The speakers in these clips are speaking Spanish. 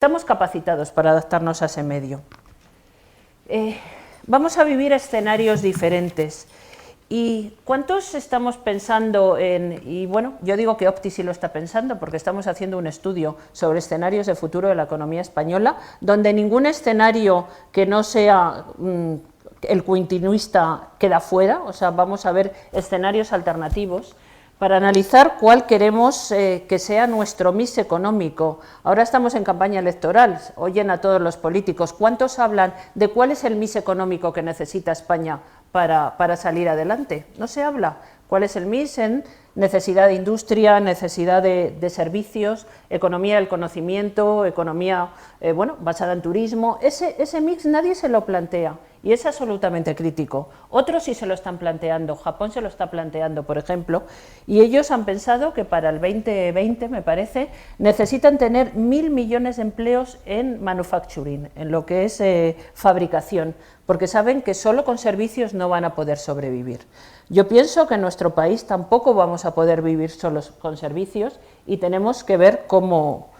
estamos capacitados para adaptarnos a ese medio. Vamos a vivir escenarios diferentes. ¿Y cuántos estamos pensando en...? Y bueno, yo digo que Opti sí lo está pensando porque estamos haciendo un estudio sobre escenarios de futuro de la economía española, donde ningún escenario que no sea el continuista queda fuera, o sea, vamos a ver escenarios alternativos para analizar cuál queremos que sea nuestro mix económico. Ahora estamos en campaña electoral, oyen a todos los políticos, ¿cuántos hablan de cuál es el mix económico que necesita España para salir adelante? No se habla. ¿Cuál es el mix en necesidad de industria, necesidad de servicios, economía del conocimiento, economía basada en turismo? Ese mix nadie se lo plantea y es absolutamente crítico. Otros sí se lo están planteando, Japón se lo está planteando, por ejemplo, y ellos han pensado que para el 2020, me parece, necesitan tener 1.000 millones de empleos en manufacturing, en lo que es fabricación, porque saben que solo con servicios no van a poder sobrevivir. Yo pienso que en nuestro país tampoco vamos a poder vivir solos con servicios y tenemos que ver cómo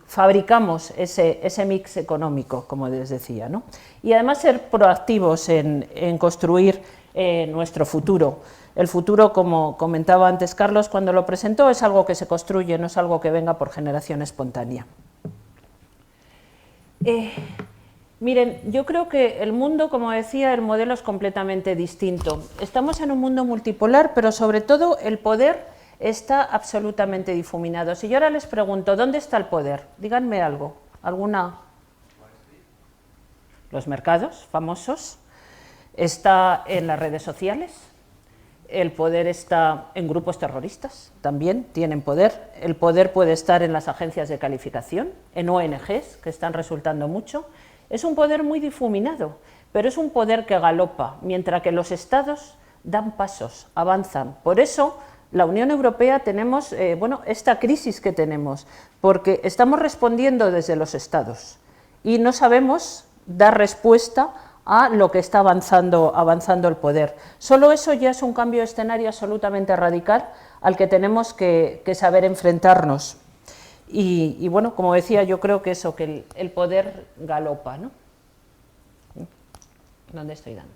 fabricamos ese mix económico, como les decía, ¿no? Y además ser proactivos en construir nuestro futuro. El futuro, como comentaba antes Carlos cuando lo presentó, es algo que se construye, no es algo que venga por generación espontánea. Miren, yo creo que el mundo, como decía, el modelo es completamente distinto. Estamos en un mundo multipolar, pero sobre todo el poder está absolutamente difuminado. Si yo ahora les pregunto, ¿dónde está el poder? Díganme algo, ¿alguna? Los mercados famosos, está en las redes sociales, el poder está en grupos terroristas, también tienen poder, el poder puede estar en las agencias de calificación, en ONGs, que están resultando mucho. Es un poder muy difuminado, pero es un poder que galopa, mientras que los estados dan pasos, avanzan. Por eso, la Unión Europea tenemos esta crisis que tenemos, porque estamos respondiendo desde los estados y no sabemos dar respuesta a lo que está avanzando el poder. Solo eso ya es un cambio de escenario absolutamente radical al que tenemos que saber enfrentarnos. Y bueno, como decía, yo creo que eso, que el poder galopa, ¿no? ¿Dónde estoy dando?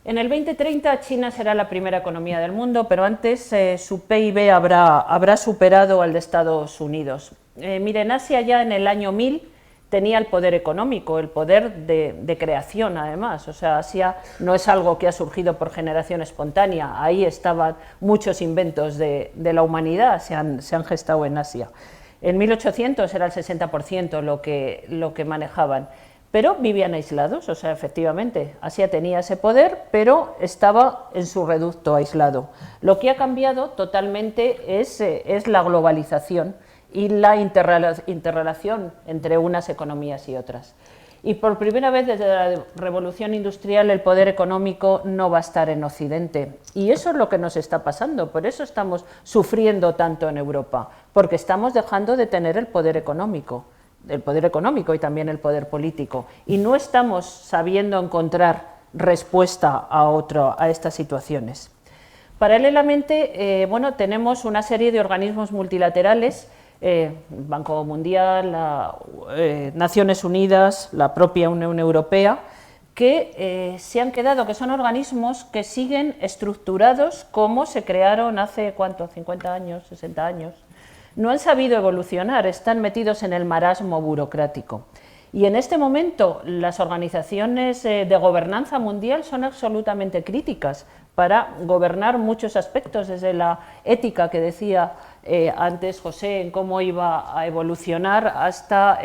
En el 2030 China será la primera economía del mundo, pero antes su PIB habrá superado al de Estados Unidos. Miren, Asia ya en el año 1000 tenía el poder económico, el poder de creación además, o sea, Asia no es algo que ha surgido por generación espontánea, ahí estaban muchos inventos de la humanidad, se han gestado en Asia. En 1800 era el 60% lo que manejaban, pero vivían aislados, o sea, efectivamente, Asia tenía ese poder, pero estaba en su reducto aislado. Lo que ha cambiado totalmente es la globalización y la interrelación entre unas economías y otras. Y por primera vez desde la revolución industrial el poder económico no va a estar en Occidente. Y eso es lo que nos está pasando, por eso estamos sufriendo tanto en Europa, porque estamos dejando de tener el poder económico y también el poder político, y no estamos sabiendo encontrar respuesta a estas situaciones. Paralelamente, tenemos una serie de organismos multilaterales, Banco Mundial, Naciones Unidas, la propia Unión Europea, que se han quedado, que son organismos que siguen estructurados como se crearon hace, ¿cuánto? 50 años, 60 años. No han sabido evolucionar, están metidos en el marasmo burocrático. Y en este momento las organizaciones de gobernanza mundial son absolutamente críticas para gobernar muchos aspectos, desde la ética que decía antes José, en cómo iba a evolucionar, hasta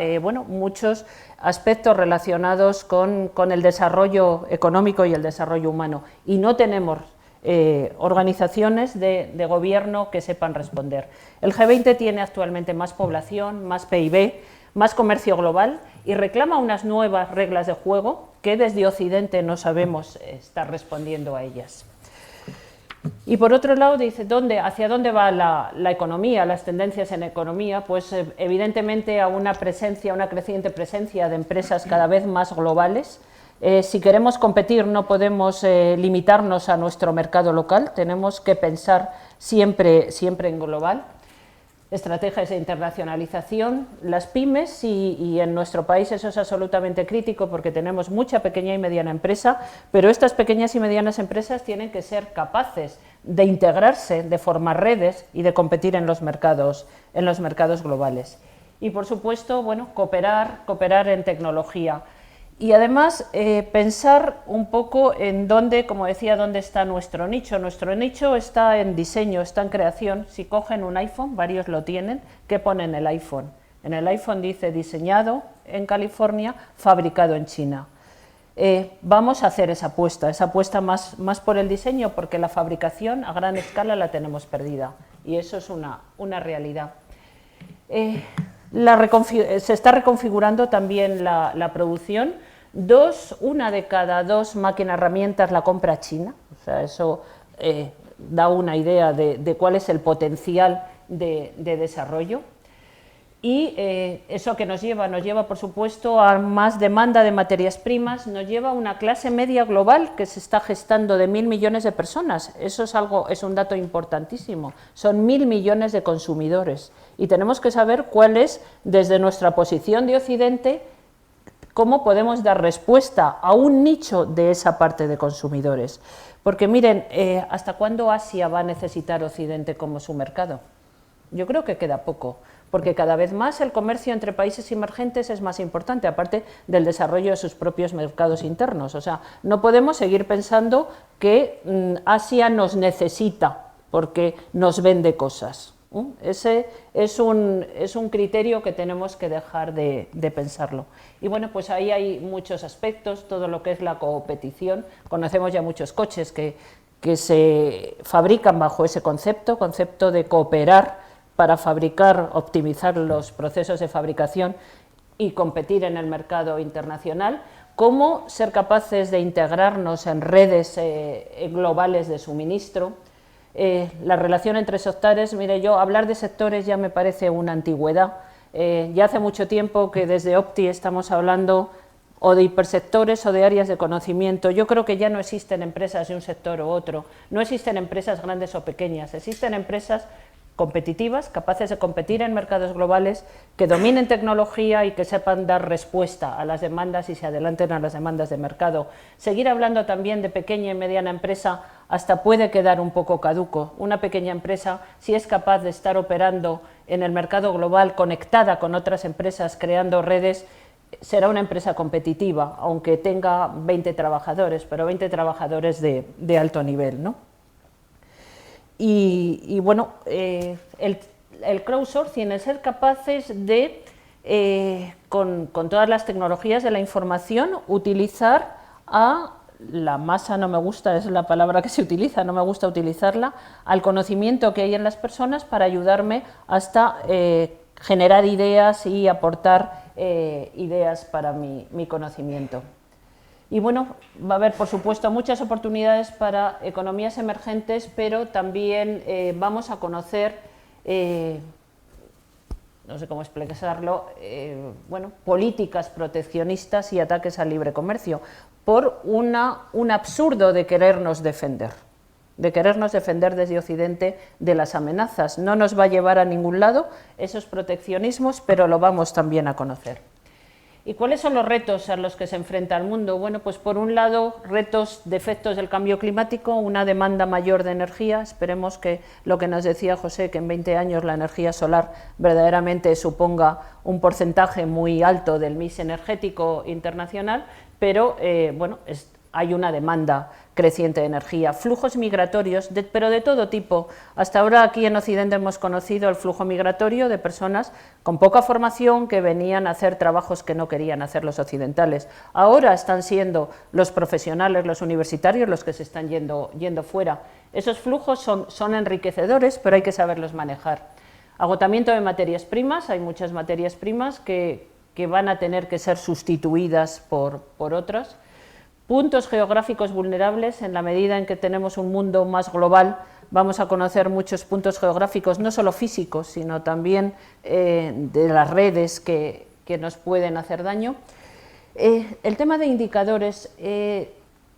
muchos aspectos relacionados con el desarrollo económico y el desarrollo humano. Y no tenemos organizaciones de gobierno que sepan responder. El G20 tiene actualmente más población, más PIB, más comercio global y reclama unas nuevas reglas de juego que desde Occidente no sabemos estar respondiendo a ellas. Y por otro lado dice, ¿hacia dónde va la economía, las tendencias en economía? Pues evidentemente a una creciente presencia de empresas cada vez más globales. Si queremos competir no podemos limitarnos a nuestro mercado local, tenemos que pensar siempre en global. estrategias de internacionalización, las pymes, y en nuestro país eso es absolutamente crítico porque tenemos mucha pequeña y mediana empresa, pero estas pequeñas y medianas empresas tienen que ser capaces de integrarse, de formar redes y de competir en los mercados globales. Y por supuesto, bueno, cooperar en tecnología. Y además pensar un poco en dónde, como decía, dónde está nuestro nicho. Nuestro nicho está en diseño, está en creación. Si cogen un iPhone, varios lo tienen, ¿qué pone en el iPhone? En el iPhone dice diseñado en California, fabricado en China. Vamos a hacer esa apuesta más por el diseño, porque la fabricación a gran escala la tenemos perdida, y eso es una realidad. Se está reconfigurando también la producción. Una de cada dos máquinas herramientas la compra China, o sea, eso da una idea de cuál es el potencial de desarrollo. Y eso que nos lleva por supuesto a más demanda de materias primas, nos lleva a una clase media global que se está gestando de 1.000 millones de personas. Eso es un dato importantísimo, son 1.000 millones de consumidores, y tenemos que saber cuál es, desde nuestra posición de Occidente, cómo podemos dar respuesta a un nicho de esa parte de consumidores. Porque miren, ¿hasta cuándo Asia va a necesitar Occidente como su mercado? Yo creo que queda poco, porque cada vez más el comercio entre países emergentes es más importante, aparte del desarrollo de sus propios mercados internos. O sea, no podemos seguir pensando que Asia nos necesita porque nos vende cosas. Ese es un criterio que tenemos que dejar de pensarlo. Y bueno, pues ahí hay muchos aspectos, todo lo que es la competición. Conocemos ya muchos coches que se fabrican bajo ese concepto de cooperar para fabricar, optimizar los procesos de fabricación y competir en el mercado internacional. Cómo ser capaces de integrarnos en redes globales de suministro. La relación entre sectores, mire, yo hablar de sectores ya me parece una antigüedad. Ya hace mucho tiempo que desde Opti estamos hablando o de hipersectores o de áreas de conocimiento. Yo creo que ya no existen empresas de un sector u otro, no existen empresas grandes o pequeñas, existen empresas competitivas, capaces de competir en mercados globales, que dominen tecnología y que sepan dar respuesta a las demandas y se adelanten a las demandas de mercado. Seguir hablando también de pequeña y mediana empresa hasta puede quedar un poco caduco. Una pequeña empresa, si es capaz de estar operando en el mercado global, conectada con otras empresas, creando redes, será una empresa competitiva, aunque tenga 20 trabajadores, pero 20 trabajadores de alto nivel, ¿no? Y bueno, el crowdsourcing, el ser capaces de, con todas las tecnologías de la información, utilizar a la masa, no me gusta, es la palabra que se utiliza, no me gusta utilizarla, al conocimiento que hay en las personas para ayudarme hasta generar ideas y aportar ideas para mi conocimiento. Y bueno, va a haber, por supuesto, muchas oportunidades para economías emergentes, pero también vamos a conocer, no sé cómo expresarlo, bueno, políticas proteccionistas y ataques al libre comercio, por un absurdo de querernos defender desde Occidente de las amenazas. No nos va a llevar a ningún lado esos proteccionismos, pero lo vamos también a conocer. ¿Y cuáles son los retos a los que se enfrenta el mundo? Bueno, pues por un lado, retos de efectos del cambio climático, una demanda mayor de energía. Esperemos que lo que nos decía José, que en 20 años la energía solar verdaderamente suponga un porcentaje muy alto del mix energético internacional, pero bueno, hay una demanda creciente de energía, flujos migratorios, pero de todo tipo. Hasta ahora aquí en Occidente hemos conocido el flujo migratorio de personas con poca formación que venían a hacer trabajos que no querían hacer los occidentales. Ahora están siendo los profesionales, los universitarios, los que se están yendo fuera. Esos flujos son enriquecedores, pero hay que saberlos manejar. Agotamiento de materias primas, hay muchas materias primas que van a tener que ser sustituidas por otras. Puntos geográficos vulnerables, en la medida en que tenemos un mundo más global, vamos a conocer muchos puntos geográficos, no solo físicos, sino también de las redes que nos pueden hacer daño. El tema de indicadores,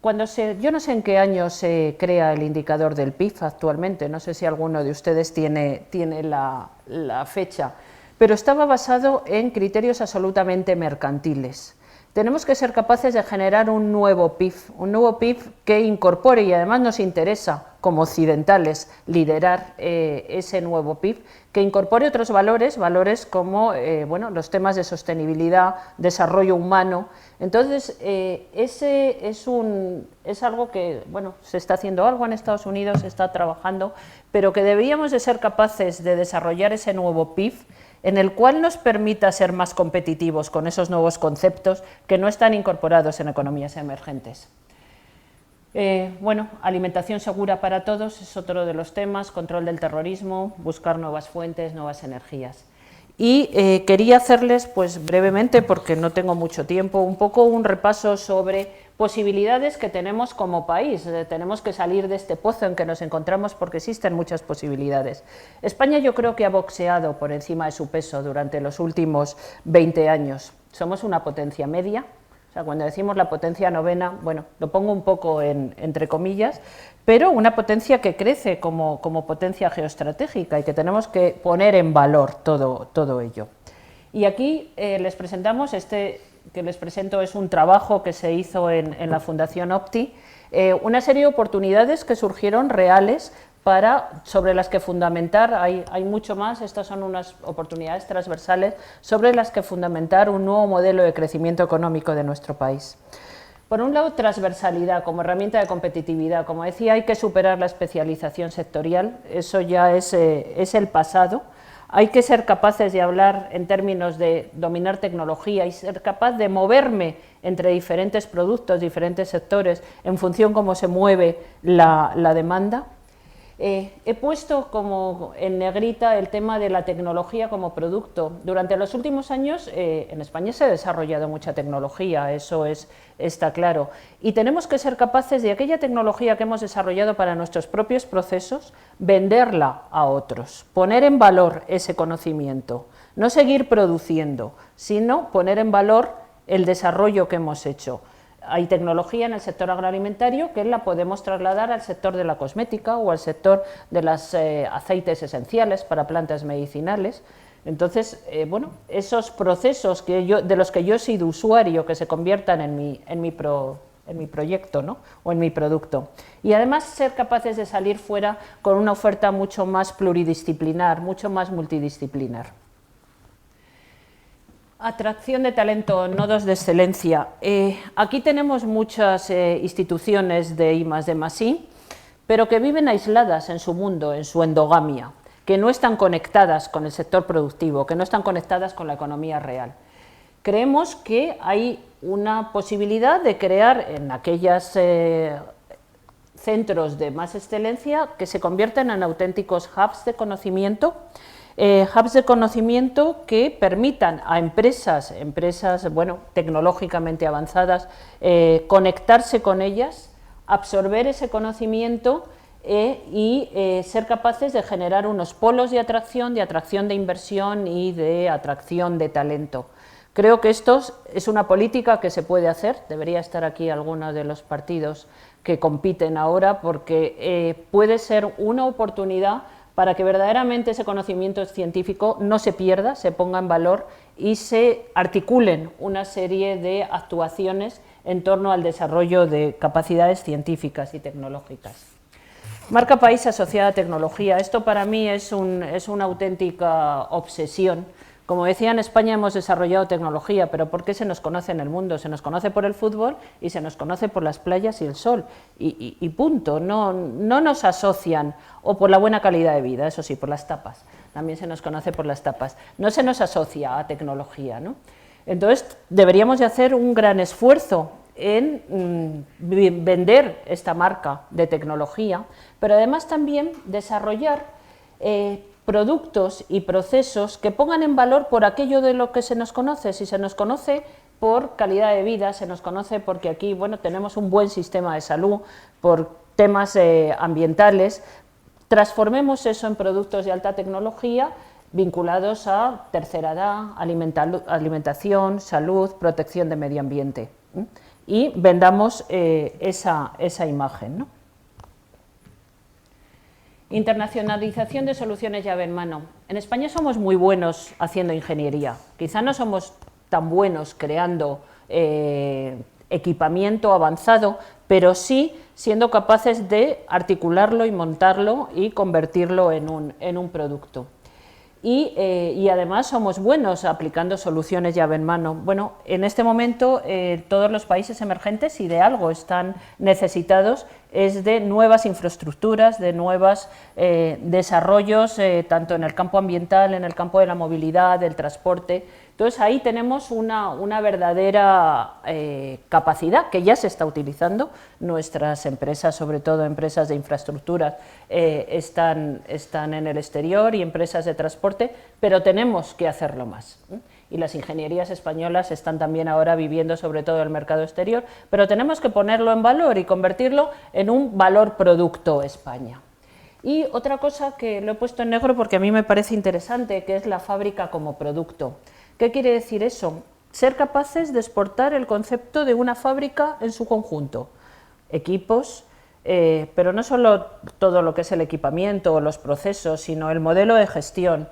Yo no sé en qué año se crea el indicador del PIB actualmente, no sé si alguno de ustedes tiene la fecha, pero estaba basado en criterios absolutamente mercantiles. Tenemos que ser capaces de generar un nuevo PIB que incorpore, y además nos interesa como occidentales liderar ese nuevo PIB, que incorpore otros valores como los temas de sostenibilidad, desarrollo humano. Entonces, ese es algo que, se está haciendo algo en Estados Unidos, se está trabajando, pero que deberíamos de ser capaces de desarrollar ese nuevo PIB en el cual nos permita ser más competitivos con esos nuevos conceptos que no están incorporados en economías emergentes. Alimentación segura para todos es otro de los temas, control del terrorismo, buscar nuevas fuentes, nuevas energías. Y quería hacerles, pues brevemente, porque no tengo mucho tiempo, un poco un repaso sobre posibilidades que tenemos como país. Tenemos que salir de este pozo en que nos encontramos porque existen muchas posibilidades. España yo creo que ha boxeado por encima de su peso durante los últimos 20 años. Somos una potencia media. O sea, cuando decimos la potencia novena, lo pongo un poco entre comillas, pero una potencia que crece como potencia geoestratégica y que tenemos que poner en valor todo ello. Y aquí les presentamos, que les presento es un trabajo que se hizo en la Fundación Opti, una serie de oportunidades que surgieron reales sobre las que fundamentar, hay mucho más, estas son unas oportunidades transversales sobre las que fundamentar un nuevo modelo de crecimiento económico de nuestro país. Por un lado, transversalidad como herramienta de competitividad. Como decía, hay que superar la especialización sectorial, eso ya es el pasado. Hay que ser capaces de hablar en términos de dominar tecnología y ser capaz de moverme entre diferentes productos, diferentes sectores, en función de cómo se mueve la demanda. He puesto como en negrita el tema de la tecnología como producto. Durante los últimos años en España se ha desarrollado mucha tecnología, eso está claro. Y tenemos que ser capaces de aquella tecnología que hemos desarrollado para nuestros propios procesos, venderla a otros, poner en valor ese conocimiento, no seguir produciendo, sino poner en valor el desarrollo que hemos hecho. Hay tecnología en el sector agroalimentario que la podemos trasladar al sector de la cosmética o al sector de los aceites esenciales para plantas medicinales. Entonces, esos procesos de los que yo he sido usuario, que se conviertan en mi proyecto, ¿no? O en mi producto. Y además ser capaces de salir fuera con una oferta mucho más pluridisciplinar, mucho más multidisciplinar. Atracción de talento, nodos de excelencia. Aquí tenemos muchas instituciones de I+D+I, pero que viven aisladas en su mundo, en su endogamia, que no están conectadas con el sector productivo, que no están conectadas con la economía real. Creemos que hay una posibilidad de crear en aquellos centros de más excelencia que se convierten en auténticos hubs de conocimiento, que permitan a empresas tecnológicamente avanzadas, conectarse con ellas, absorber ese conocimiento y ser capaces de generar unos polos de atracción de inversión y de atracción de talento. Creo que esto es una política que se puede hacer, debería estar aquí alguno de los partidos que compiten ahora, porque puede ser una oportunidad para que verdaderamente ese conocimiento científico no se pierda, se ponga en valor y se articulen una serie de actuaciones en torno al desarrollo de capacidades científicas y tecnológicas. Marca país asociada a tecnología. Esto para mí es una auténtica obsesión. Como decía, en España hemos desarrollado tecnología, pero ¿por qué se nos conoce en el mundo? Se nos conoce por el fútbol y se nos conoce por las playas y el sol, y punto. No nos asocian, o por la buena calidad de vida, eso sí, por las tapas, también se nos conoce por las tapas. No se nos asocia a tecnología, ¿no? Entonces, deberíamos de hacer un gran esfuerzo en vender esta marca de tecnología, pero además también desarrollar productos y procesos que pongan en valor por aquello de lo que se nos conoce. Si se nos conoce por calidad de vida, se nos conoce porque aquí tenemos un buen sistema de salud, por temas ambientales, transformemos eso en productos de alta tecnología vinculados a tercera edad, alimentación, salud, protección de medio ambiente. y vendamos esa imagen, ¿no? Internacionalización de soluciones llave en mano. En España somos muy buenos haciendo ingeniería, quizá no somos tan buenos creando equipamiento avanzado, pero sí siendo capaces de articularlo y montarlo y convertirlo en un producto. Y además somos buenos aplicando soluciones llave en mano. Bueno, en este momento todos los países emergentes, si de algo están necesitados, es de nuevas infraestructuras, de nuevos desarrollos, tanto en el campo ambiental, en el campo de la movilidad, del transporte. Entonces ahí tenemos una verdadera capacidad que ya se está utilizando. Nuestras empresas, sobre todo empresas de infraestructuras, están en el exterior y empresas de transporte, pero tenemos que hacerlo más. Y las ingenierías españolas están también ahora viviendo sobre todo el mercado exterior, pero tenemos que ponerlo en valor y convertirlo en un valor producto España. Y otra cosa que lo he puesto en negro porque a mí me parece interesante, que es la fábrica como producto. ¿Qué quiere decir eso? Ser capaces de exportar el concepto de una fábrica en su conjunto. Equipos, pero no solo todo lo que es el equipamiento o los procesos, sino el modelo de gestión,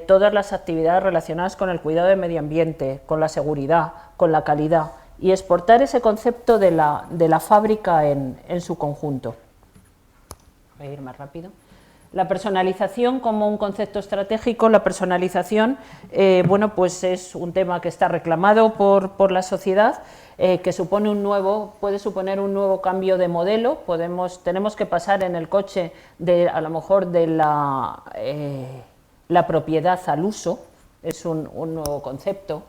todas las actividades relacionadas con el cuidado del medio ambiente, con la seguridad, con la calidad, y exportar ese concepto de la fábrica en su conjunto. Voy a ir más rápido. La personalización como un concepto estratégico. La personalización, bueno, pues es un tema que está reclamado por la sociedad, que puede suponer un nuevo cambio de modelo. Tenemos que pasar en el coche a lo mejor de la propiedad al uso, es un nuevo concepto,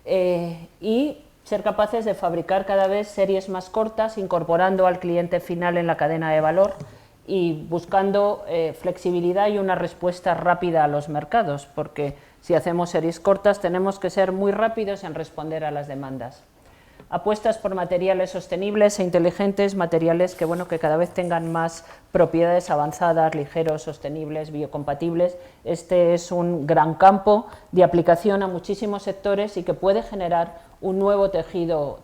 y ser capaces de fabricar cada vez series más cortas, incorporando al cliente final en la cadena de valor y buscando flexibilidad y una respuesta rápida a los mercados, porque si hacemos series cortas tenemos que ser muy rápidos en responder a las demandas. Apuestas por materiales sostenibles e inteligentes, materiales que cada vez tengan más propiedades avanzadas, ligeros, sostenibles, biocompatibles. Este es un gran campo de aplicación a muchísimos sectores y que puede generar un nuevo tejido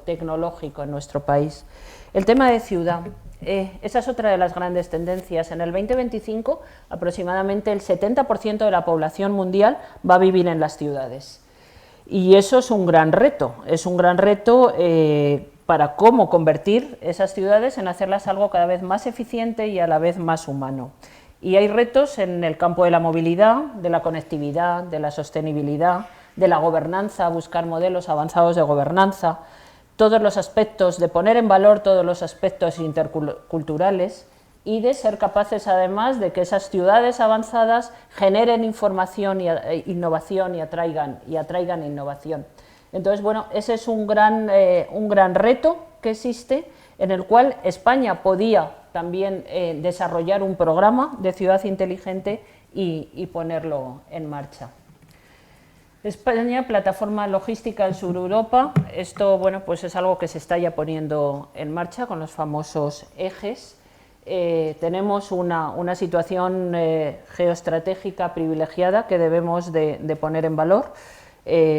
tecnológico en nuestro país. El tema de ciudad. Esa es otra de las grandes tendencias. En el 2025 aproximadamente el 70% de la población mundial va a vivir en las ciudades. Y eso es un gran reto para cómo convertir esas ciudades en hacerlas algo cada vez más eficiente y a la vez más humano. Y hay retos en el campo de la movilidad, de la conectividad, de la sostenibilidad, de la gobernanza, buscar modelos avanzados de gobernanza, todos los aspectos, de poner en valor todos los aspectos interculturales y de ser capaces además de que esas ciudades avanzadas generen información e innovación y atraigan innovación. Entonces, bueno, ese es un gran reto que existe, en el cual España podía también desarrollar un programa de ciudad inteligente y ponerlo en marcha. España, plataforma logística en Sur Europa. Esto, bueno, pues es algo que se está ya poniendo en marcha con los famosos ejes. Tenemos una situación geoestratégica privilegiada que debemos de poner en valor,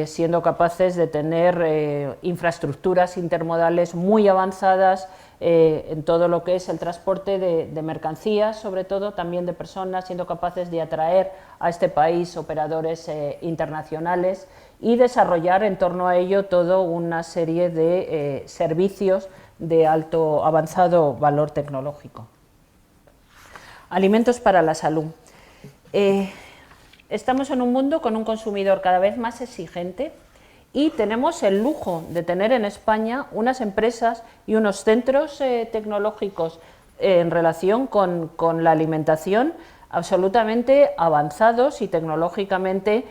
siendo capaces de tener infraestructuras intermodales muy avanzadas en todo lo que es el transporte de mercancías, sobre todo también de personas, siendo capaces de atraer a este país operadores internacionales y desarrollar en torno a ello toda una serie de servicios de alto avanzado valor tecnológico. Alimentos para la salud. Estamos en un mundo con un consumidor cada vez más exigente y tenemos el lujo de tener en España unas empresas y unos centros tecnológicos en relación con la alimentación absolutamente avanzados y tecnológicamente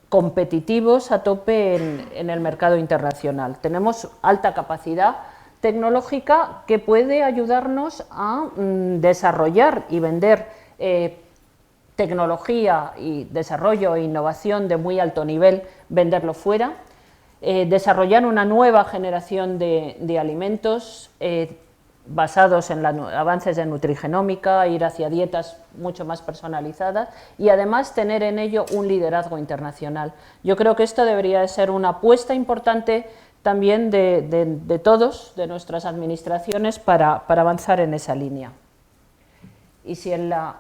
competitivos a tope en el mercado internacional. Tenemos alta capacidad tecnológica que puede ayudarnos a desarrollar y vender tecnología y desarrollo e innovación de muy alto nivel, venderlo fuera, desarrollar una nueva generación de alimentos basados en avances de nutrigenómica, ir hacia dietas mucho más personalizadas y además tener en ello un liderazgo internacional. Yo creo que esto debería de ser una apuesta importante también de todos, de nuestras administraciones, para avanzar en esa línea. Y si en la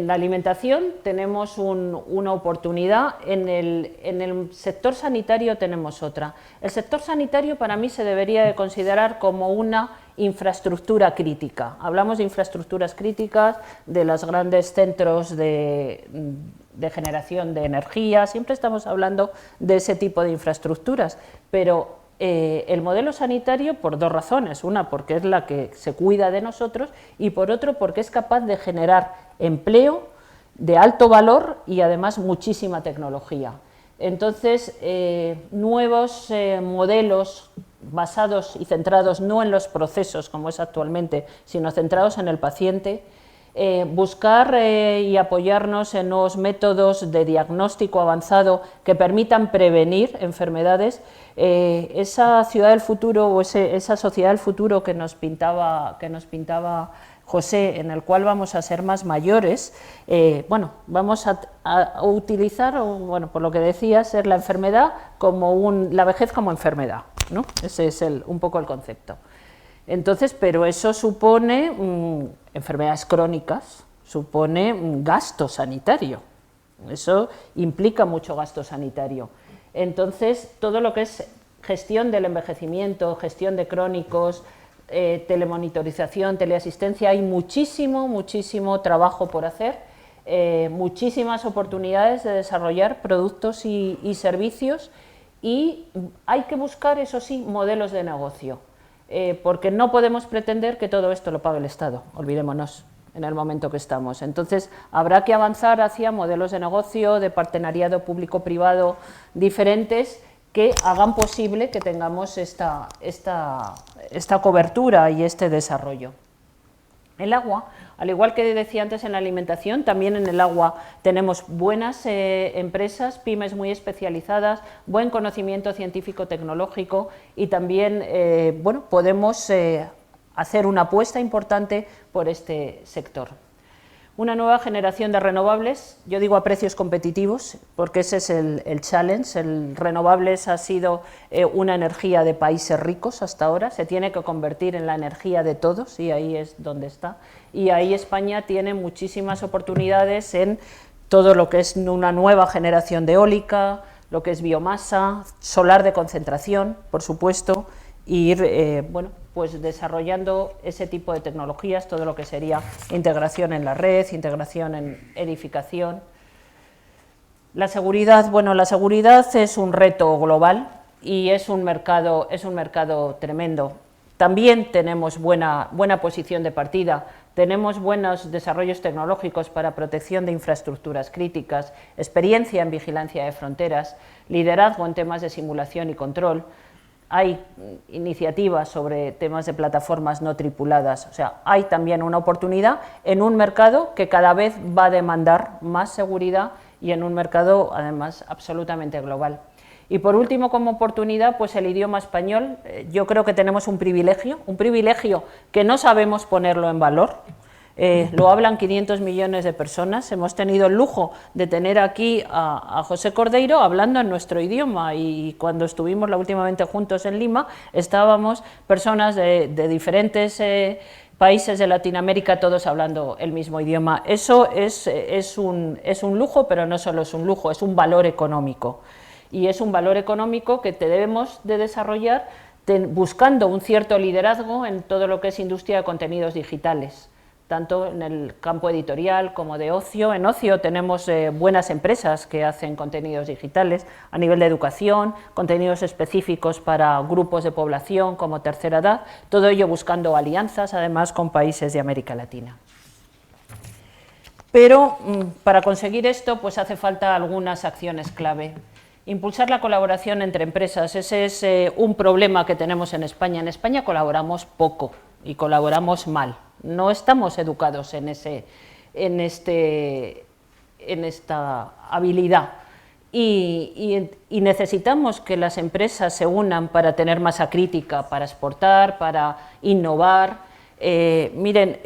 alimentación tenemos una oportunidad, en el sector sanitario tenemos otra. El sector sanitario para mí se debería de considerar como una infraestructura crítica. Hablamos de infraestructuras críticas, de los grandes centros de generación de energía, siempre estamos hablando de ese tipo de infraestructuras, pero el modelo sanitario por dos razones, una porque es la que se cuida de nosotros y por otro porque es capaz de generar empleo de alto valor y además muchísima tecnología. Entonces, nuevos modelos basados y centrados no en los procesos como es actualmente, sino centrados en el paciente, buscar y apoyarnos en nuevos métodos de diagnóstico avanzado que permitan prevenir enfermedades. Esa ciudad del futuro o esa sociedad del futuro que nos pintaba José, en el cual vamos a ser más mayores, bueno, vamos a utilizar, bueno, por lo que decía, ser la enfermedad como la vejez como enfermedad, ¿no? Ese es un poco el concepto. Entonces, pero eso supone enfermedades crónicas, supone gasto sanitario, eso implica mucho gasto sanitario. Entonces, todo lo que es gestión del envejecimiento, gestión de crónicos, telemonitorización, teleasistencia, hay muchísimo trabajo por hacer, muchísimas oportunidades de desarrollar productos y servicios, y hay que buscar, eso sí, modelos de negocio, porque no podemos pretender que todo esto lo pague el Estado, olvidémonos en el momento que estamos. Entonces, habrá que avanzar hacia modelos de negocio, de partenariado público-privado diferentes, que hagan posible que tengamos esta cobertura y este desarrollo. El agua, al igual que decía antes en la alimentación, también en el agua tenemos buenas empresas, pymes muy especializadas, buen conocimiento científico-tecnológico y también bueno, podemos hacer una apuesta importante por este sector. Una nueva generación de renovables, yo digo a precios competitivos, porque ese es el challenge. El renovables ha sido una energía de países ricos hasta ahora, se tiene que convertir en la energía de todos y ahí es donde está. Y ahí España tiene muchísimas oportunidades en todo lo que es una nueva generación de eólica, lo que es biomasa, solar de concentración, por supuesto, e ir bueno, pues desarrollando ese tipo de tecnologías, todo lo que sería integración en la red, integración en edificación. La seguridad, bueno, la seguridad es un reto global y es un mercado tremendo. También tenemos buena posición de partida, tenemos buenos desarrollos tecnológicos para protección de infraestructuras críticas, experiencia en vigilancia de fronteras, liderazgo en temas de simulación y control. Hay iniciativas sobre temas de plataformas no tripuladas, o sea, hay también una oportunidad en un mercado que cada vez va a demandar más seguridad y en un mercado, además, absolutamente global. Y por último, como oportunidad, pues el idioma español. Yo creo que tenemos un privilegio que no sabemos ponerlo en valor. Lo hablan 500 millones de personas, hemos tenido el lujo de tener aquí a José Cordeiro hablando en nuestro idioma y cuando estuvimos la últimamente juntos en Lima estábamos personas de diferentes países de Latinoamérica todos hablando el mismo idioma. Eso es un lujo, pero no solo es un lujo, es un valor económico y es un valor económico que debemos de desarrollar buscando un cierto liderazgo en todo lo que es industria de contenidos digitales, tanto en el campo editorial como de ocio. En ocio tenemos buenas empresas que hacen contenidos digitales a nivel de educación, contenidos específicos para grupos de población como tercera edad, todo ello buscando alianzas además con países de América Latina. Pero para conseguir esto pues hace falta algunas acciones clave. Impulsar la colaboración entre empresas, ese es un problema que tenemos en España. En España colaboramos poco y colaboramos mal. No estamos educados en esta habilidad y necesitamos que las empresas se unan para tener masa crítica, para exportar, para innovar. Miren,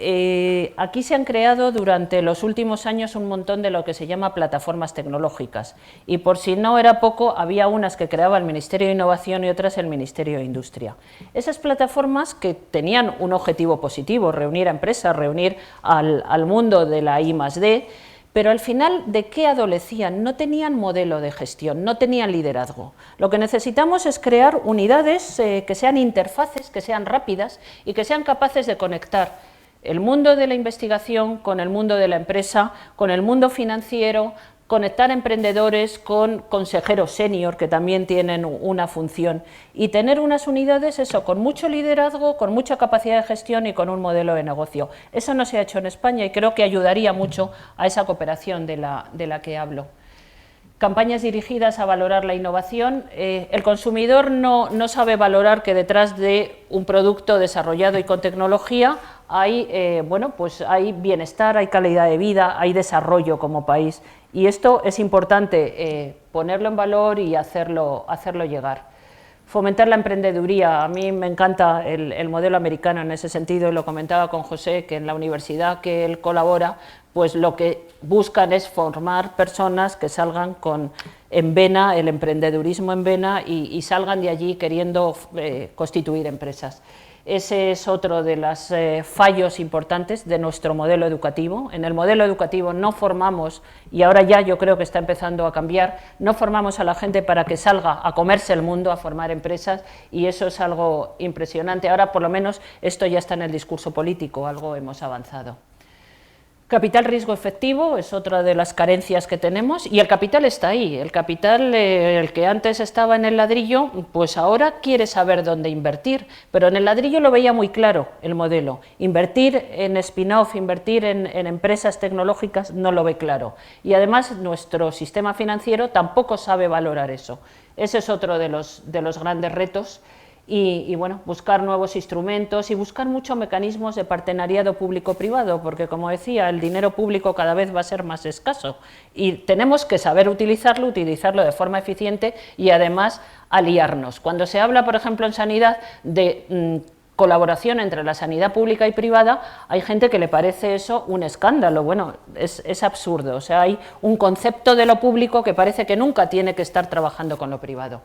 aquí se han creado durante los últimos años un montón de lo que se llama plataformas tecnológicas, y por si no era poco, había unas que creaba el Ministerio de Innovación y otras el Ministerio de Industria. Esas plataformas, que tenían un objetivo positivo, reunir a empresas, reunir al mundo de la I+D, pero al final, ¿de qué adolecían? No tenían modelo de gestión, no tenían liderazgo. Lo que necesitamos es crear unidades que sean interfaces, que sean rápidas y que sean capaces de conectar el mundo de la investigación con el mundo de la empresa, con el mundo financiero, conectar emprendedores con consejeros senior, que también tienen una función, y tener unas unidades, eso, con mucho liderazgo, con mucha capacidad de gestión y con un modelo de negocio. Eso no se ha hecho en España y creo que ayudaría mucho a esa cooperación de la que hablo. Campañas dirigidas a valorar la innovación. El consumidor no sabe valorar que detrás de un producto desarrollado y con tecnología hay, bueno, pues hay bienestar, hay calidad de vida, hay desarrollo como país, y esto es importante ponerlo en valor y hacerlo llegar. Fomentar la emprendeduría. A mí me encanta el modelo americano en ese sentido, y lo comentaba con José, que en la universidad que él colabora, pues lo que buscan es formar personas que salgan en vena, el emprendedurismo en vena, y salgan de allí queriendo constituir empresas. Ese es otro de los fallos importantes de nuestro modelo educativo. En el modelo educativo no formamos, y ahora ya yo creo que está empezando a cambiar, no formamos a la gente para que salga a comerse el mundo, a formar empresas, y eso es algo impresionante. Ahora por lo menos esto ya está en el discurso político, algo hemos avanzado. Capital riesgo efectivo es otra de las carencias que tenemos, y el capital está ahí. El capital, el que antes estaba en el ladrillo, pues ahora quiere saber dónde invertir, pero en el ladrillo lo veía muy claro el modelo. Invertir en spin-off, invertir en empresas tecnológicas no lo ve claro, y además nuestro sistema financiero tampoco sabe valorar eso. Ese es otro de los grandes retos. Y bueno, buscar nuevos instrumentos y buscar muchos mecanismos de partenariado público-privado, porque como decía, el dinero público cada vez va a ser más escaso y tenemos que saber utilizarlo de forma eficiente y además aliarnos. Cuando se habla, por ejemplo, en sanidad de colaboración entre la sanidad pública y privada, hay gente que le parece eso un escándalo. Bueno, es absurdo. O sea, hay un concepto de lo público que parece que nunca tiene que estar trabajando con lo privado.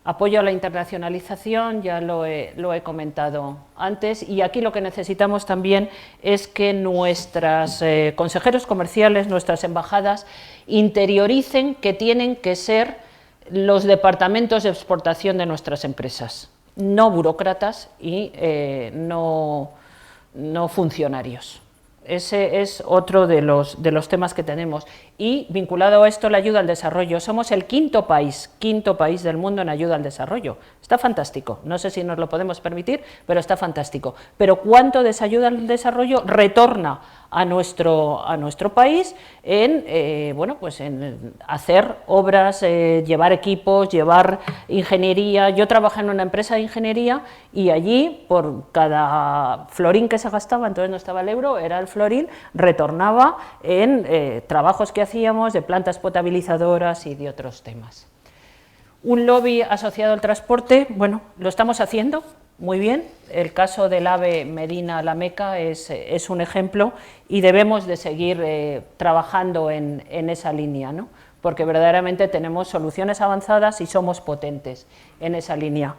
Apoyo a la internacionalización, ya lo he comentado antes, y aquí lo que necesitamos también es que nuestros consejeros comerciales, nuestras embajadas, interioricen que tienen que ser los departamentos de exportación de nuestras empresas, no burócratas y no funcionarios. Ese es otro de los temas que tenemos. Y vinculado a esto, la ayuda al desarrollo. Somos el quinto país del mundo en ayuda al desarrollo. Está fantástico. No sé si nos lo podemos permitir, pero está fantástico. Pero ¿cuánto de esa ayuda al desarrollo retorna a nuestro país en, bueno, pues en hacer obras, llevar equipos, llevar ingeniería? Yo trabajé en una empresa de ingeniería y allí, por cada florín que se gastaba, entonces no estaba el euro, era el florín, retornaba en trabajos que hacíamos de plantas potabilizadoras y de otros temas. Un lobby asociado al transporte, bueno, lo estamos haciendo muy bien. El caso del AVE Medina-La Meca es un ejemplo y debemos de seguir trabajando en esa línea, ¿no? Porque verdaderamente tenemos soluciones avanzadas y somos potentes en esa línea.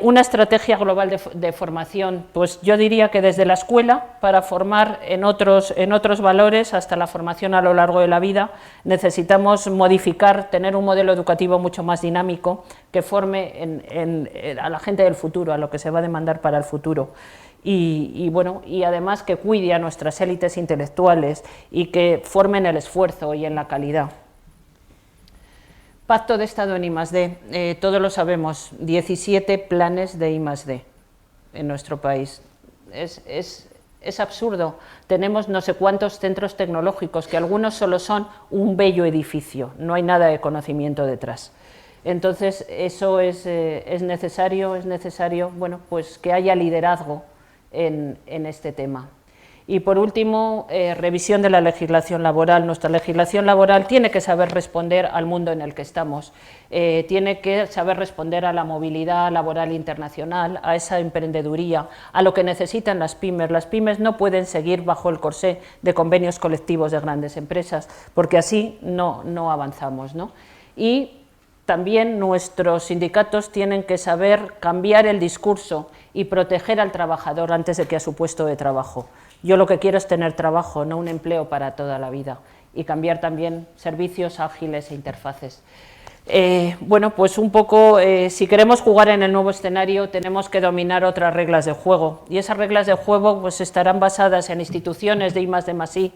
Una estrategia global de formación, pues yo diría que desde la escuela, para formar en otros valores, hasta la formación a lo largo de la vida, necesitamos modificar, tener un modelo educativo mucho más dinámico, que forme a la gente del futuro, a lo que se va a demandar para el futuro. Y bueno, y además que cuide a nuestras élites intelectuales y que formen el esfuerzo y en la calidad. Pacto de Estado en I+D, todos lo sabemos, 17 planes de I+D en nuestro país. Es absurdo. Tenemos no sé cuántos centros tecnológicos, que algunos solo son un bello edificio, no hay nada de conocimiento detrás. Entonces, eso es necesario, bueno, pues que haya liderazgo en este tema. Y por último, revisión de la legislación laboral. Nuestra legislación laboral tiene que saber responder al mundo en el que estamos, tiene que saber responder a la movilidad laboral internacional, a esa emprendeduría, a lo que necesitan las pymes. Las pymes no pueden seguir bajo el corsé de convenios colectivos de grandes empresas, porque así no avanzamos, ¿no? Y también nuestros sindicatos tienen que saber cambiar el discurso y proteger al trabajador antes de que a su puesto de trabajo. Yo lo que quiero es tener trabajo, no un empleo para toda la vida, y cambiar también servicios ágiles e interfaces. Bueno, pues un poco, si queremos jugar en el nuevo escenario, tenemos que dominar otras reglas de juego, y esas reglas de juego pues estarán basadas en instituciones de I+D+I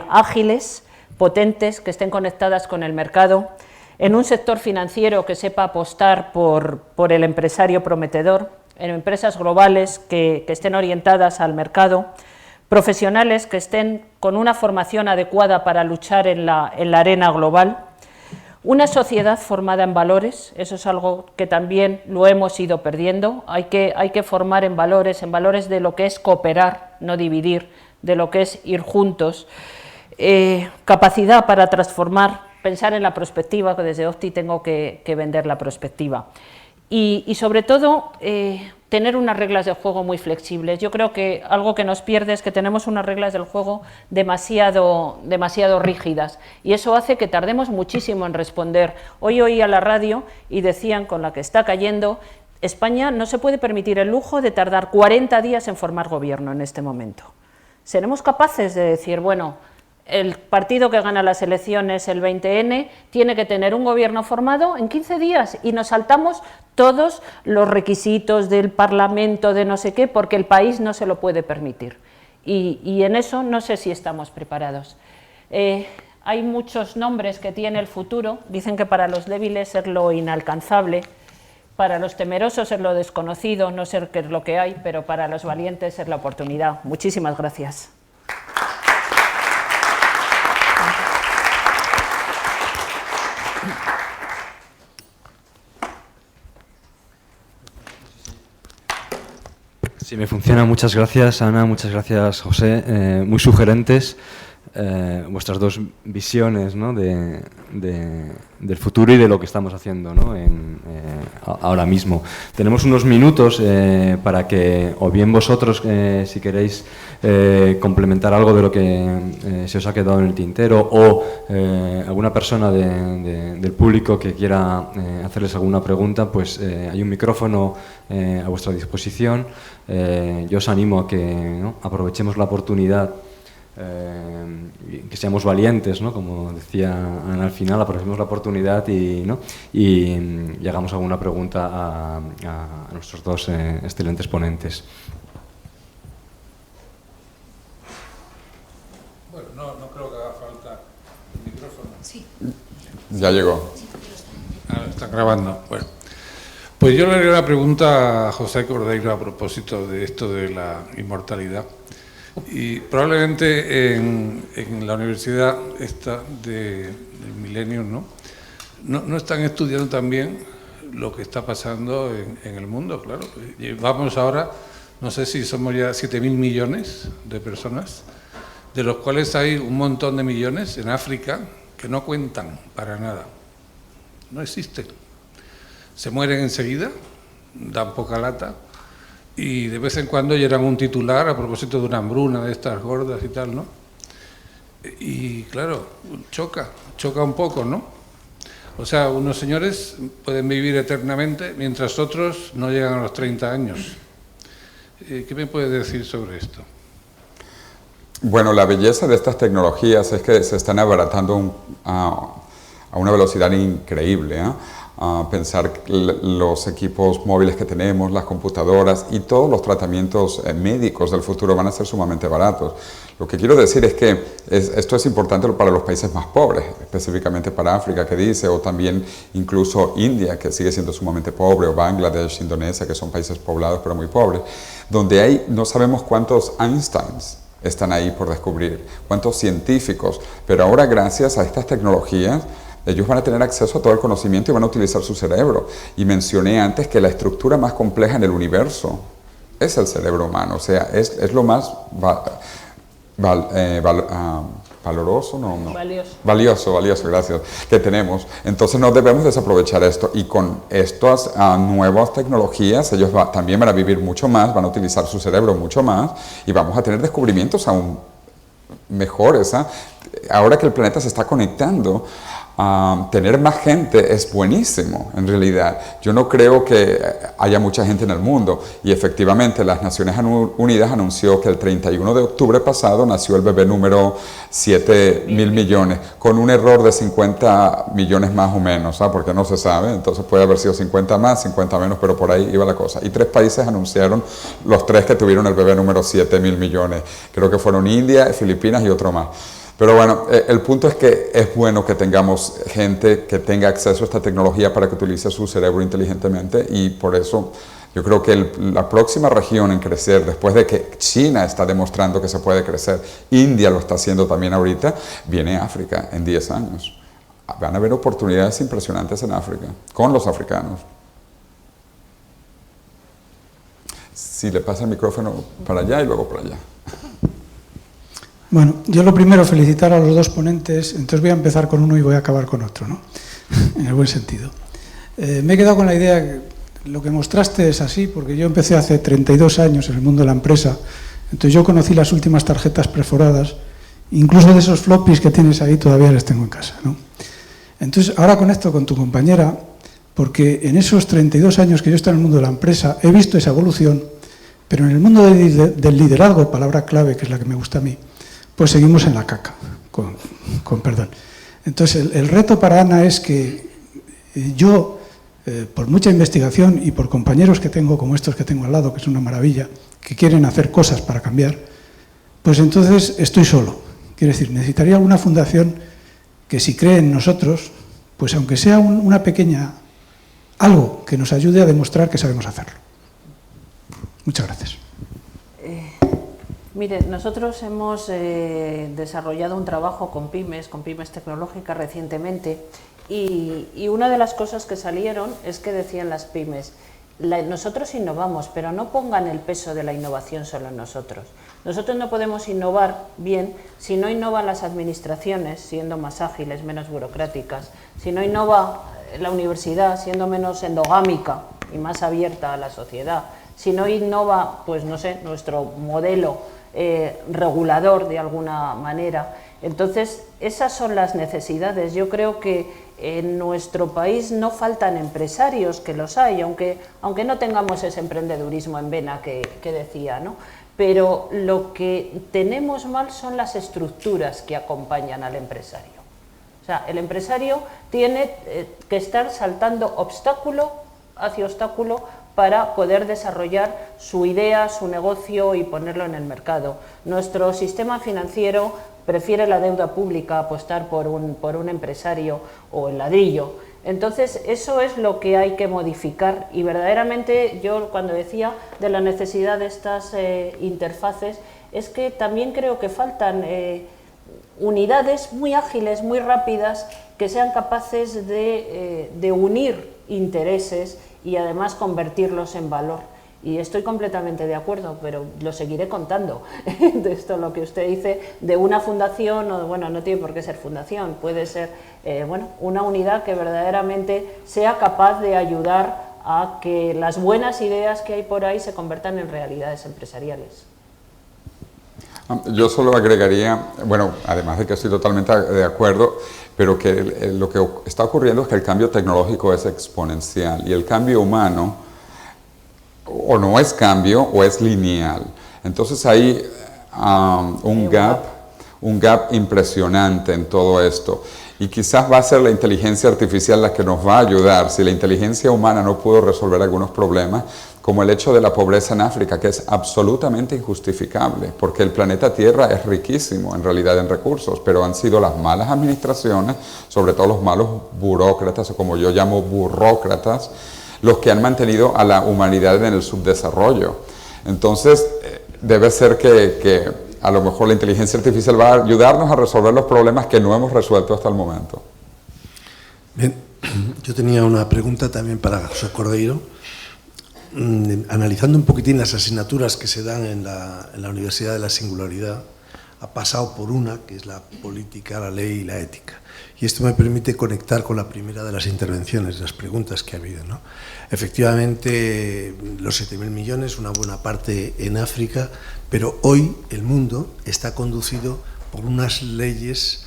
ágiles, potentes, que estén conectadas con el mercado, en un sector financiero que sepa apostar por el empresario prometedor, en empresas globales que estén orientadas al mercado, profesionales que estén con una formación adecuada para luchar en la arena global, una sociedad formada en valores, eso es algo que también lo hemos ido perdiendo, hay que formar en valores de lo que es cooperar, no dividir, de lo que es ir juntos, capacidad para transformar, pensar en la prospectiva, que desde Opti tengo que vender la prospectiva. Y sobre todo, tener unas reglas de juego muy flexibles. Yo creo que algo que nos pierde es que tenemos unas reglas del juego demasiado rígidas, y eso hace que tardemos muchísimo en responder. Hoy oí a la radio y decían, con la que está cayendo, España no se puede permitir el lujo de tardar 40 días en formar gobierno en este momento. ¿Seremos capaces de decir, bueno, el partido que gana las elecciones el 20N tiene que tener un gobierno formado en 15 días y nos saltamos todos los requisitos del Parlamento, de no sé qué, porque el país no se lo puede permitir? Y en eso no sé si estamos preparados. Hay muchos nombres que tiene el futuro. Dicen que para los débiles es lo inalcanzable, para los temerosos es lo desconocido, no sé qué es lo que hay, pero para los valientes es la oportunidad. Muchísimas gracias. Sí, me funciona. Muchas gracias, Ana, muchas gracias, José. Muy sugerentes vuestras dos visiones, ¿no?, del futuro y de lo que estamos haciendo, ¿no?, ahora mismo. Tenemos unos minutos para que, o bien vosotros, si queréis complementar algo de lo que se os ha quedado en el tintero, o alguna persona del público que quiera hacerles alguna pregunta, pues hay un micrófono a vuestra disposición. Yo os animo a que, ¿no?, aprovechemos la oportunidad, que seamos valientes, ¿no?, como decía Ana al final, aprovechemos la oportunidad y hagamos alguna pregunta a nuestros dos excelentes ponentes. Bueno, no creo que haga falta el micrófono. Sí. Ya llegó. Está grabando. Bueno, pues yo le haría una pregunta a José Cordeiro a propósito de esto de la inmortalidad. Y probablemente en la universidad esta del Millennium, ¿no están estudiando también lo que está pasando en el mundo? Claro, vamos ahora, no sé si somos ya 7.000 millones de personas, de los cuales hay un montón de millones en África que no cuentan para nada, no existen. Se mueren enseguida, dan poca lata, y de vez en cuando llegan un titular a propósito de una hambruna de estas gordas y tal, ¿no? Y claro, choca un poco, ¿no? O sea, unos señores pueden vivir eternamente mientras otros no llegan a los 30 años. ¿Qué me puedes decir sobre esto? Bueno, la belleza de estas tecnologías es que se están abaratando a una velocidad increíble, ¿eh? Pensar los equipos móviles que tenemos, las computadoras y todos los tratamientos médicos del futuro van a ser sumamente baratos. Lo que quiero decir es que esto es importante para los países más pobres, específicamente para África, que dice, o también incluso India, que sigue siendo sumamente pobre, o Bangladesh, Indonesia, que son países poblados pero muy pobres, donde no sabemos cuántos Einsteins están ahí por descubrir, cuántos científicos, pero ahora gracias a estas tecnologías ellos van a tener acceso a todo el conocimiento y van a utilizar su cerebro. Y mencioné antes que la estructura más compleja en el universo es el cerebro humano, o sea, es lo más valoroso, no. Valioso, gracias, que tenemos. Entonces no debemos desaprovechar esto, y con estas nuevas tecnologías ellos también van a vivir mucho más, van a utilizar su cerebro mucho más, y vamos a tener descubrimientos aún mejores. Ahora que el planeta se está conectando, tener más gente es buenísimo, en realidad. Yo no creo que haya mucha gente en el mundo, y efectivamente las Naciones Unidas anunció que el 31 de octubre pasado nació el bebé número 7.000 millones, con un error de 50 millones más o menos, porque no se sabe, entonces puede haber sido 50 más, 50 menos, pero por ahí iba la cosa. Y 3 países anunciaron, los 3 que tuvieron el bebé número 7.000 millones, creo que fueron India, Filipinas y otro más. Pero bueno, el punto es que es bueno que tengamos gente que tenga acceso a esta tecnología para que utilice su cerebro inteligentemente, y por eso yo creo que la próxima región en crecer, después de que China está demostrando que se puede crecer, India lo está haciendo también ahorita, viene África en 10 años. Van a haber oportunidades impresionantes en África, con los africanos. Si le pasa el micrófono para allá y luego para allá. Bueno, yo lo primero, felicitar a los 2 ponentes, entonces voy a empezar con uno y voy a acabar con otro, ¿no? En el buen sentido. Me he quedado con la idea que lo que mostraste es así, porque yo empecé hace 32 años en el mundo de la empresa, entonces yo conocí las últimas tarjetas perforadas, incluso de esos floppies que tienes ahí todavía les tengo en casa, ¿no? Entonces, ahora conecto con tu compañera, porque en esos 32 años que yo he estado en el mundo de la empresa he visto esa evolución, pero en el mundo del liderazgo, palabra clave que es la que me gusta a mí, pues seguimos en la caca, con perdón. Entonces, el reto para Ana es que yo, por mucha investigación y por compañeros que tengo, como estos que tengo al lado, que es una maravilla, que quieren hacer cosas para cambiar, pues entonces estoy solo. Quiero decir, necesitaría una fundación que, si cree en nosotros, pues aunque sea una pequeña, algo que nos ayude a demostrar que sabemos hacerlo. Muchas gracias. Mire, nosotros hemos desarrollado un trabajo con pymes tecnológicas recientemente, y una de las cosas que salieron es que decían las pymes, nosotros innovamos, pero no pongan el peso de la innovación solo en nosotros. Nosotros no podemos innovar bien si no innovan las administraciones, siendo más ágiles, menos burocráticas, si no innova la universidad, siendo menos endogámica y más abierta a la sociedad, si no innova, pues no sé, nuestro modelo regulador de alguna manera. Entonces, esas son las necesidades. Yo creo que en nuestro país no faltan empresarios, que los hay, aunque no tengamos ese emprendedurismo en vena que decía, ¿no? Pero lo que tenemos mal son las estructuras que acompañan al empresario. O sea, el empresario tiene que estar saltando obstáculo hacia obstáculo para poder desarrollar su idea, su negocio y ponerlo en el mercado. Nuestro sistema financiero prefiere la deuda pública, apostar por un empresario o el ladrillo. Entonces, eso es lo que hay que modificar, y verdaderamente yo, cuando decía de la necesidad de estas interfaces, es que también creo que faltan unidades muy ágiles, muy rápidas, que sean capaces de unir intereses y además convertirlos en valor. Y estoy completamente de acuerdo, pero lo seguiré contando. De esto, lo que usted dice, de una fundación, o bueno, no tiene por qué ser fundación, puede ser bueno, una unidad que verdaderamente sea capaz de ayudar a que las buenas ideas que hay por ahí se conviertan en realidades empresariales. Yo solo agregaría, bueno, además de que estoy totalmente de acuerdo, pero que lo que está ocurriendo es que el cambio tecnológico es exponencial, y el cambio humano o no es cambio o es lineal. Entonces hay un gap impresionante en todo esto, y quizás va a ser la inteligencia artificial la que nos va a ayudar. Si la inteligencia humana no pudo resolver algunos problemas, como el hecho de la pobreza en África, que es absolutamente injustificable, porque el planeta Tierra es riquísimo en realidad en recursos, pero han sido las malas administraciones, sobre todo los malos burócratas, o como yo llamo burrócratas, los que han mantenido a la humanidad en el subdesarrollo. Entonces, debe ser que a lo mejor la inteligencia artificial va a ayudarnos a resolver los problemas que no hemos resuelto hasta el momento. Bien, yo tenía una pregunta también para José Cordeiro. Analizando un poquitín las asignaturas que se dan en la Universidad de la Singularidad, ha pasado por una, que es la política, la ley y la ética. Y esto me permite conectar con la primera de las intervenciones, las preguntas que ha habido, ¿no? Efectivamente, los 7.000 millones, una buena parte en África, pero hoy el mundo está conducido por unas leyes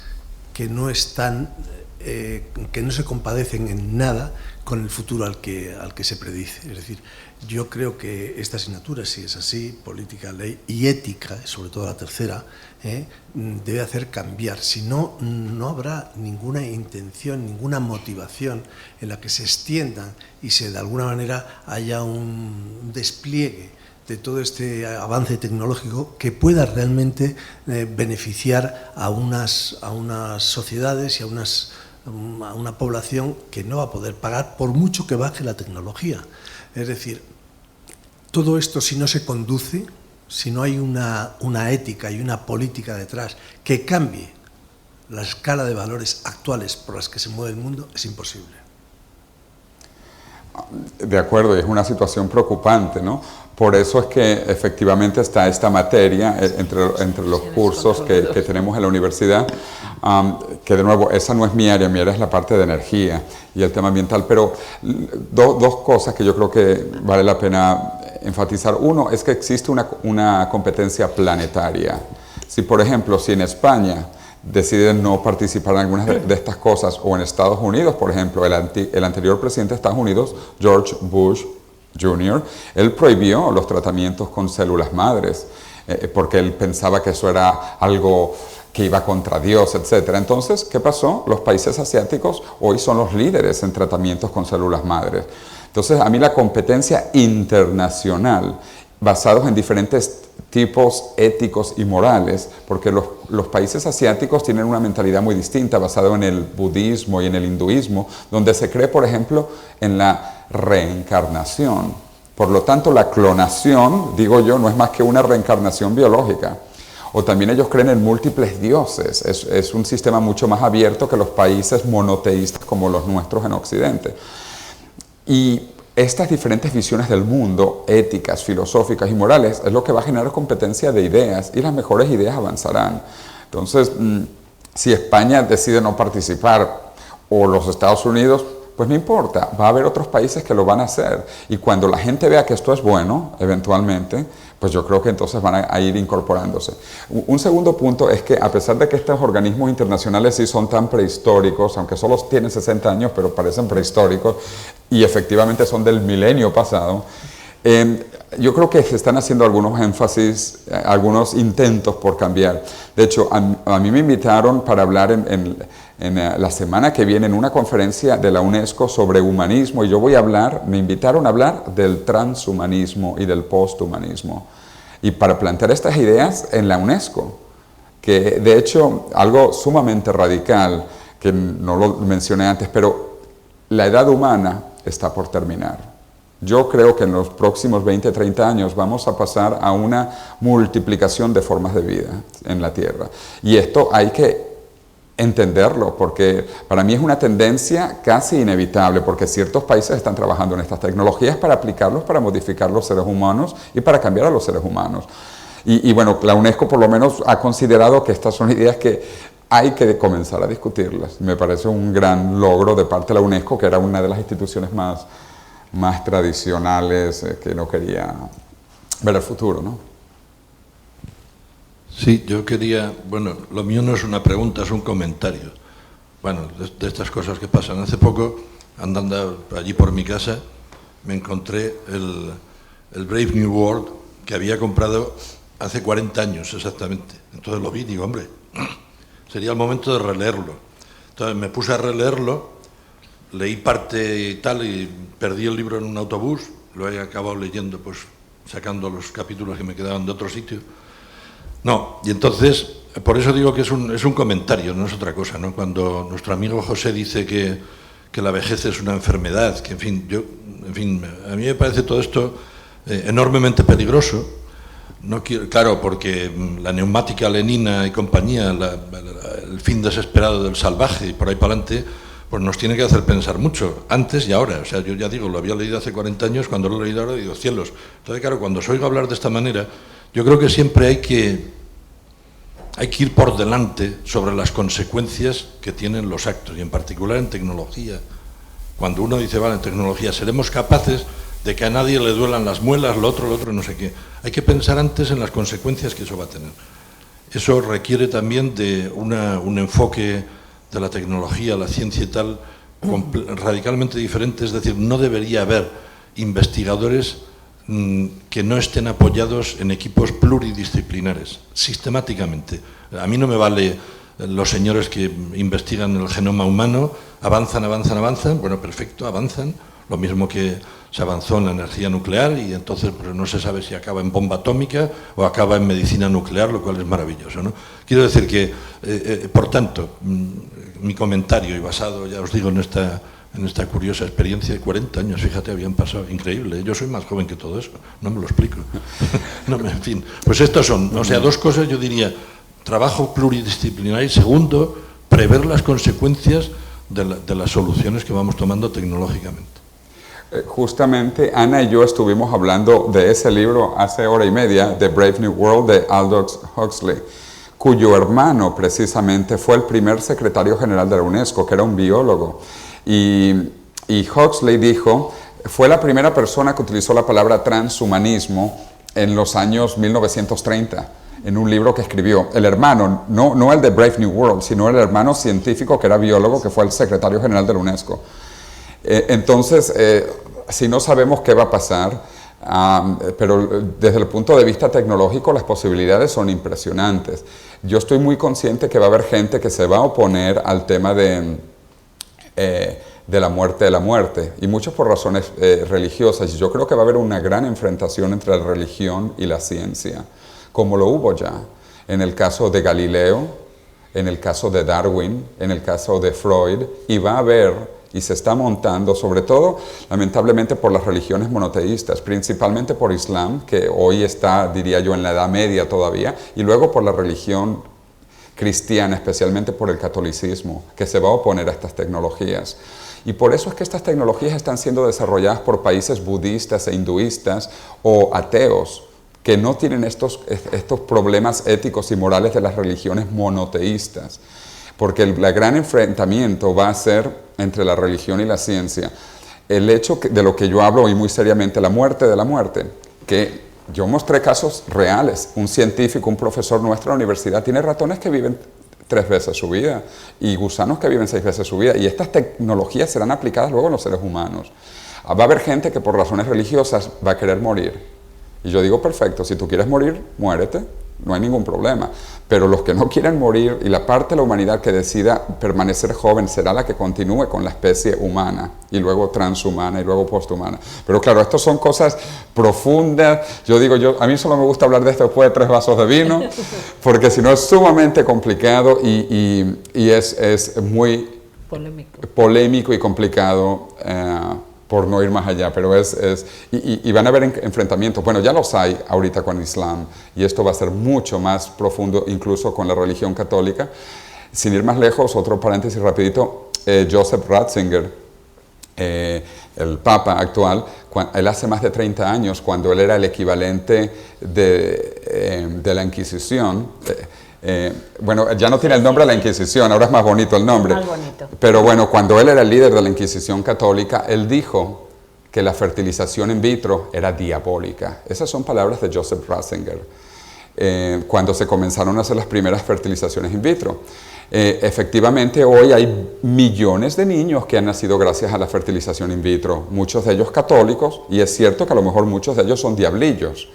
que no están, que no se compadecen en nada con el futuro al que se predice. Es decir, yo creo que esta asignatura, si es así, política, ley y ética, sobre todo la tercera, debe hacer cambiar. Si no, no habrá ninguna intención, ninguna motivación en la que se extiendan y se de alguna manera haya un despliegue de todo este avance tecnológico que pueda realmente beneficiar a unas sociedades y a una población que no va a poder pagar por mucho que baje la tecnología. Es decir, todo esto, si no se conduce, si no hay una ética y una política detrás que cambie la escala de valores actuales por las que se mueve el mundo, es imposible. De acuerdo, y es una situación preocupante, ¿no? Por eso es que efectivamente está esta materia entre los cursos que tenemos en la universidad, que de nuevo, esa no es mi área es la parte de energía y el tema ambiental, pero dos cosas que yo creo que vale la pena enfatizar. Uno es que existe una competencia planetaria. Si, por ejemplo, si en España deciden no participar en algunas de estas cosas, o en Estados Unidos, por ejemplo, el anterior presidente de Estados Unidos, George Bush Jr., él prohibió los tratamientos con células madres, porque él pensaba que eso era algo que iba contra Dios, etc. Entonces, ¿qué pasó? Los países asiáticos hoy son los líderes en tratamientos con células madres. Entonces, a mí la competencia internacional, basados en diferentes tipos éticos y morales, porque los países asiáticos tienen una mentalidad muy distinta, basada en el budismo y en el hinduismo, donde se cree, por ejemplo, en la reencarnación. Por lo tanto, la clonación, digo yo, no es más que una reencarnación biológica. O también ellos creen en múltiples dioses. Es un sistema mucho más abierto que los países monoteístas como los nuestros en Occidente. Y estas diferentes visiones del mundo, éticas, filosóficas y morales, es lo que va a generar competencia de ideas, y las mejores ideas avanzarán. Entonces, si España decide no participar, o los Estados Unidos, pues no importa, va a haber otros países que lo van a hacer. Y cuando la gente vea que esto es bueno, eventualmente, pues yo creo que entonces van a ir incorporándose. Un segundo punto es que, a pesar de que estos organismos internacionales sí son tan prehistóricos, aunque solo tienen 60 años, pero parecen prehistóricos, y efectivamente son del milenio pasado, yo creo que se están haciendo algunos énfasis, algunos intentos por cambiar. De hecho, a mí me invitaron para hablar en la semana que viene en una conferencia de la UNESCO sobre humanismo, y yo voy a hablar, me invitaron a hablar del transhumanismo y del posthumanismo, y para plantear estas ideas en la UNESCO, que de hecho algo sumamente radical, que no lo mencioné antes, pero la edad humana está por terminar. Yo creo que en los próximos 20, 30 años vamos a pasar a una multiplicación de formas de vida en la Tierra. Y esto hay que entenderlo, porque para mí es una tendencia casi inevitable, porque ciertos países están trabajando en estas tecnologías para aplicarlos, para modificar los seres humanos y para cambiar a los seres humanos. Y bueno, la UNESCO por lo menos ha considerado que estas son ideas que hay que comenzar a discutirlas. Me parece un gran logro de parte de la UNESCO, que era una de las instituciones más tradicionales, que no quería ver el futuro, ¿no? Sí, yo quería, bueno, lo mío no es una pregunta, es un comentario. Bueno, de estas cosas que pasan. Hace poco, andando allí por mi casa, me encontré el Brave New World que había comprado hace 40 años exactamente. Entonces lo vi y digo, hombre, sería el momento de releerlo. Entonces me puse a releerlo, leí parte y tal, y perdí el libro en un autobús, lo he acabado leyendo, pues sacando los capítulos que me quedaban de otro sitio. No, y entonces, por eso digo que es un comentario, no es otra cosa, ¿no? Cuando nuestro amigo José dice que la vejez es una enfermedad, que a mí me parece todo esto enormemente peligroso. No quiero, claro, porque la neumática lenina y compañía, el fin desesperado del salvaje y por ahí para adelante, pues nos tiene que hacer pensar mucho, antes y ahora. O sea, yo ya digo, lo había leído hace 40 años, cuando lo he leído ahora digo, cielos. Entonces, claro, cuando os oigo hablar de esta manera, yo creo que siempre hay que hay que ir por delante sobre las consecuencias que tienen los actos, y en particular en tecnología. Cuando uno dice, vale, en tecnología seremos capaces de que a nadie le duelan las muelas, lo otro, no sé qué. Hay que pensar antes en las consecuencias que eso va a tener. Eso requiere también de un enfoque de la tecnología, la ciencia y tal, radicalmente diferente. Es decir, no debería haber investigadores que no estén apoyados en equipos pluridisciplinares, sistemáticamente. A mí no me vale los señores que investigan el genoma humano, avanzan, bueno, perfecto, avanzan, lo mismo que se avanzó en la energía nuclear y entonces pues, no se sabe si acaba en bomba atómica o acaba en medicina nuclear, lo cual es maravilloso, ¿no? Quiero decir que, por tanto, mi comentario, y basado, ya os digo, en esta curiosa experiencia de 40 años, fíjate, habían pasado, increíble, yo soy más joven que todo eso, no me lo explico. No, en fin, pues estas son, o sea, dos cosas, yo diría, trabajo pluridisciplinar y segundo, prever las consecuencias de las soluciones que vamos tomando tecnológicamente. Justamente Ana y yo estuvimos hablando de ese libro hace hora y media, The Brave New World, de Aldous Huxley, cuyo hermano precisamente fue el primer secretario general de la UNESCO, que era un biólogo. Y Huxley dijo, fue la primera persona que utilizó la palabra transhumanismo en los años 1930, en un libro que escribió. El hermano, no el de Brave New World, sino el hermano científico que era biólogo, que fue el secretario general de la UNESCO. Entonces, si no sabemos qué va a pasar, pero desde el punto de vista tecnológico las posibilidades son impresionantes. Yo estoy muy consciente que va a haber gente que se va a oponer al tema de la muerte, y muchos por razones religiosas. Yo creo que va a haber una gran enfrentación entre la religión y la ciencia, como lo hubo ya en el caso de Galileo, en el caso de Darwin, en el caso de Freud, y va a haber, y se está montando, sobre todo, lamentablemente, por las religiones monoteístas, principalmente por Islam, que hoy está, diría yo, en la Edad Media todavía, y luego por la religión cristiana, especialmente por el catolicismo, que se va a oponer a estas tecnologías. Y por eso es que estas tecnologías están siendo desarrolladas por países budistas e hinduistas o ateos, que no tienen estos problemas éticos y morales de las religiones monoteístas. Porque el gran enfrentamiento va a ser entre la religión y la ciencia. El hecho de lo que yo hablo y muy seriamente, la muerte de la muerte, que yo mostré casos reales. Un científico, un profesor nuestro en la universidad, tiene ratones que viven 3 veces su vida y gusanos que viven 6 veces su vida. Y estas tecnologías serán aplicadas luego en los seres humanos. Va a haber gente que por razones religiosas va a querer morir. Y yo digo, perfecto, si tú quieres morir, muérete. No hay ningún problema, pero los que no quieren morir y la parte de la humanidad que decida permanecer joven será la que continúe con la especie humana y luego transhumana y luego posthumana. Pero claro, estas son cosas profundas. Yo digo, a mí solo me gusta hablar de esto después de 3 vasos de vino, porque si no es sumamente complicado y es muy polémico y complicado. Por no ir más allá, pero y van a haber enfrentamientos. Bueno, ya los hay ahorita con Islam, y esto va a ser mucho más profundo, incluso con la religión católica. Sin ir más lejos, otro paréntesis rapidito, Joseph Ratzinger, el Papa actual, él hace más de 30 años, cuando él era el equivalente de la Inquisición, bueno, ya no tiene el nombre de la Inquisición, ahora es más bonito el nombre. Más bonito. Pero bueno, cuando él era el líder de la Inquisición católica, él dijo que la fertilización in vitro era diabólica. Esas son palabras de Joseph Ratzinger, cuando se comenzaron a hacer las primeras fertilizaciones in vitro. Efectivamente, hoy hay millones de niños que han nacido gracias a la fertilización in vitro, muchos de ellos católicos, y es cierto que a lo mejor muchos de ellos son diablillos,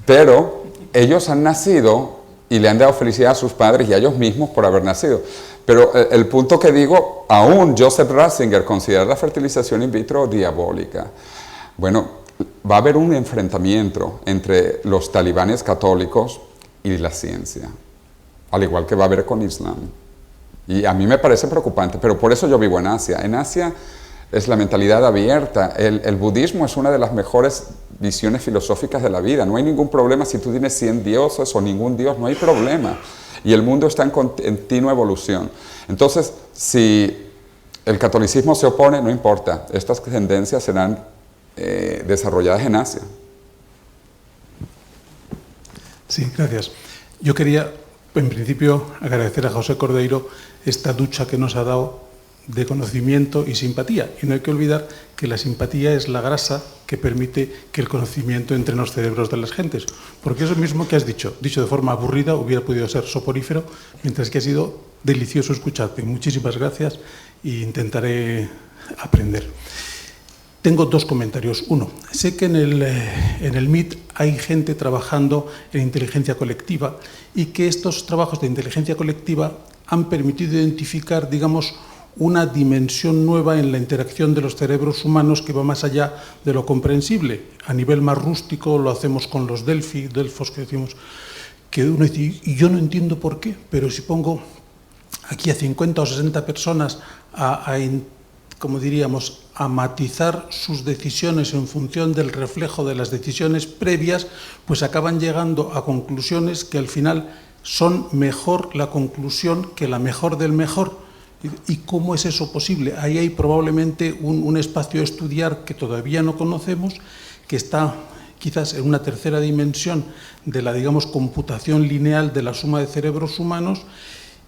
pero ellos han nacido y le han dado felicidad a sus padres y a ellos mismos por haber nacido. Pero el punto que digo, aún Joseph Ratzinger considera la fertilización in vitro diabólica. Bueno, va a haber un enfrentamiento entre los talibanes católicos y la ciencia, al igual que va a haber con Islam. Y a mí me parece preocupante, pero por eso yo vivo en Asia. En Asia es la mentalidad abierta. El budismo es una de las mejores visiones filosóficas de la vida. No hay ningún problema si tú tienes 100 dioses o ningún dios, no hay problema. Y el mundo está en continua evolución. Entonces, si el catolicismo se opone, no importa. Estas tendencias serán desarrolladas en Asia. Sí, gracias. Yo quería En principio, agradecer a José Cordeiro esta ducha que nos ha dado de conocimiento y simpatía. Y no hay que olvidar que la simpatía es la grasa que permite que el conocimiento entre en los cerebros de las gentes. Porque eso mismo que has dicho de forma aburrida, hubiera podido ser soporífero, mientras que ha sido delicioso escucharte. Muchísimas gracias e intentaré aprender. Tengo dos comentarios. Uno, sé que en el MIT hay gente trabajando en inteligencia colectiva y que estos trabajos de inteligencia colectiva han permitido identificar, digamos, una dimensión nueva en la interacción de los cerebros humanos que va más allá de lo comprensible. A nivel más rústico lo hacemos con los delfos que decimos, que uno dice, y yo no entiendo por qué, pero si pongo aquí a 50 o 60 personas como diríamos, a matizar sus decisiones en función del reflejo de las decisiones previas, pues acaban llegando a conclusiones que al final son mejor la conclusión que la mejor del mejor. ¿Y cómo es eso posible? Ahí hay probablemente un espacio a estudiar que todavía no conocemos, que está quizás en una tercera dimensión de la, digamos, computación lineal de la suma de cerebros humanos,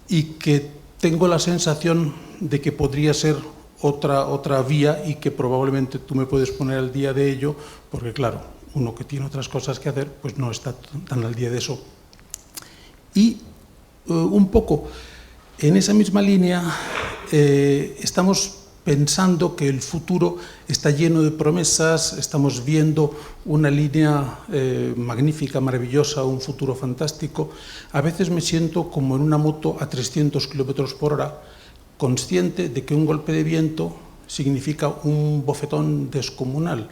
y que tengo la sensación de que podría ser otra vía y que probablemente tú me puedes poner al día de ello, porque claro, uno que tiene otras cosas que hacer, pues no está tan al día de eso. Y un poco en esa misma línea estamos pensando que el futuro está lleno de promesas, estamos viendo una línea magnífica, maravillosa, un futuro fantástico. A veces me siento como en una moto a 300 kilómetros por hora, consciente de que un golpe de viento significa un bofetón descomunal.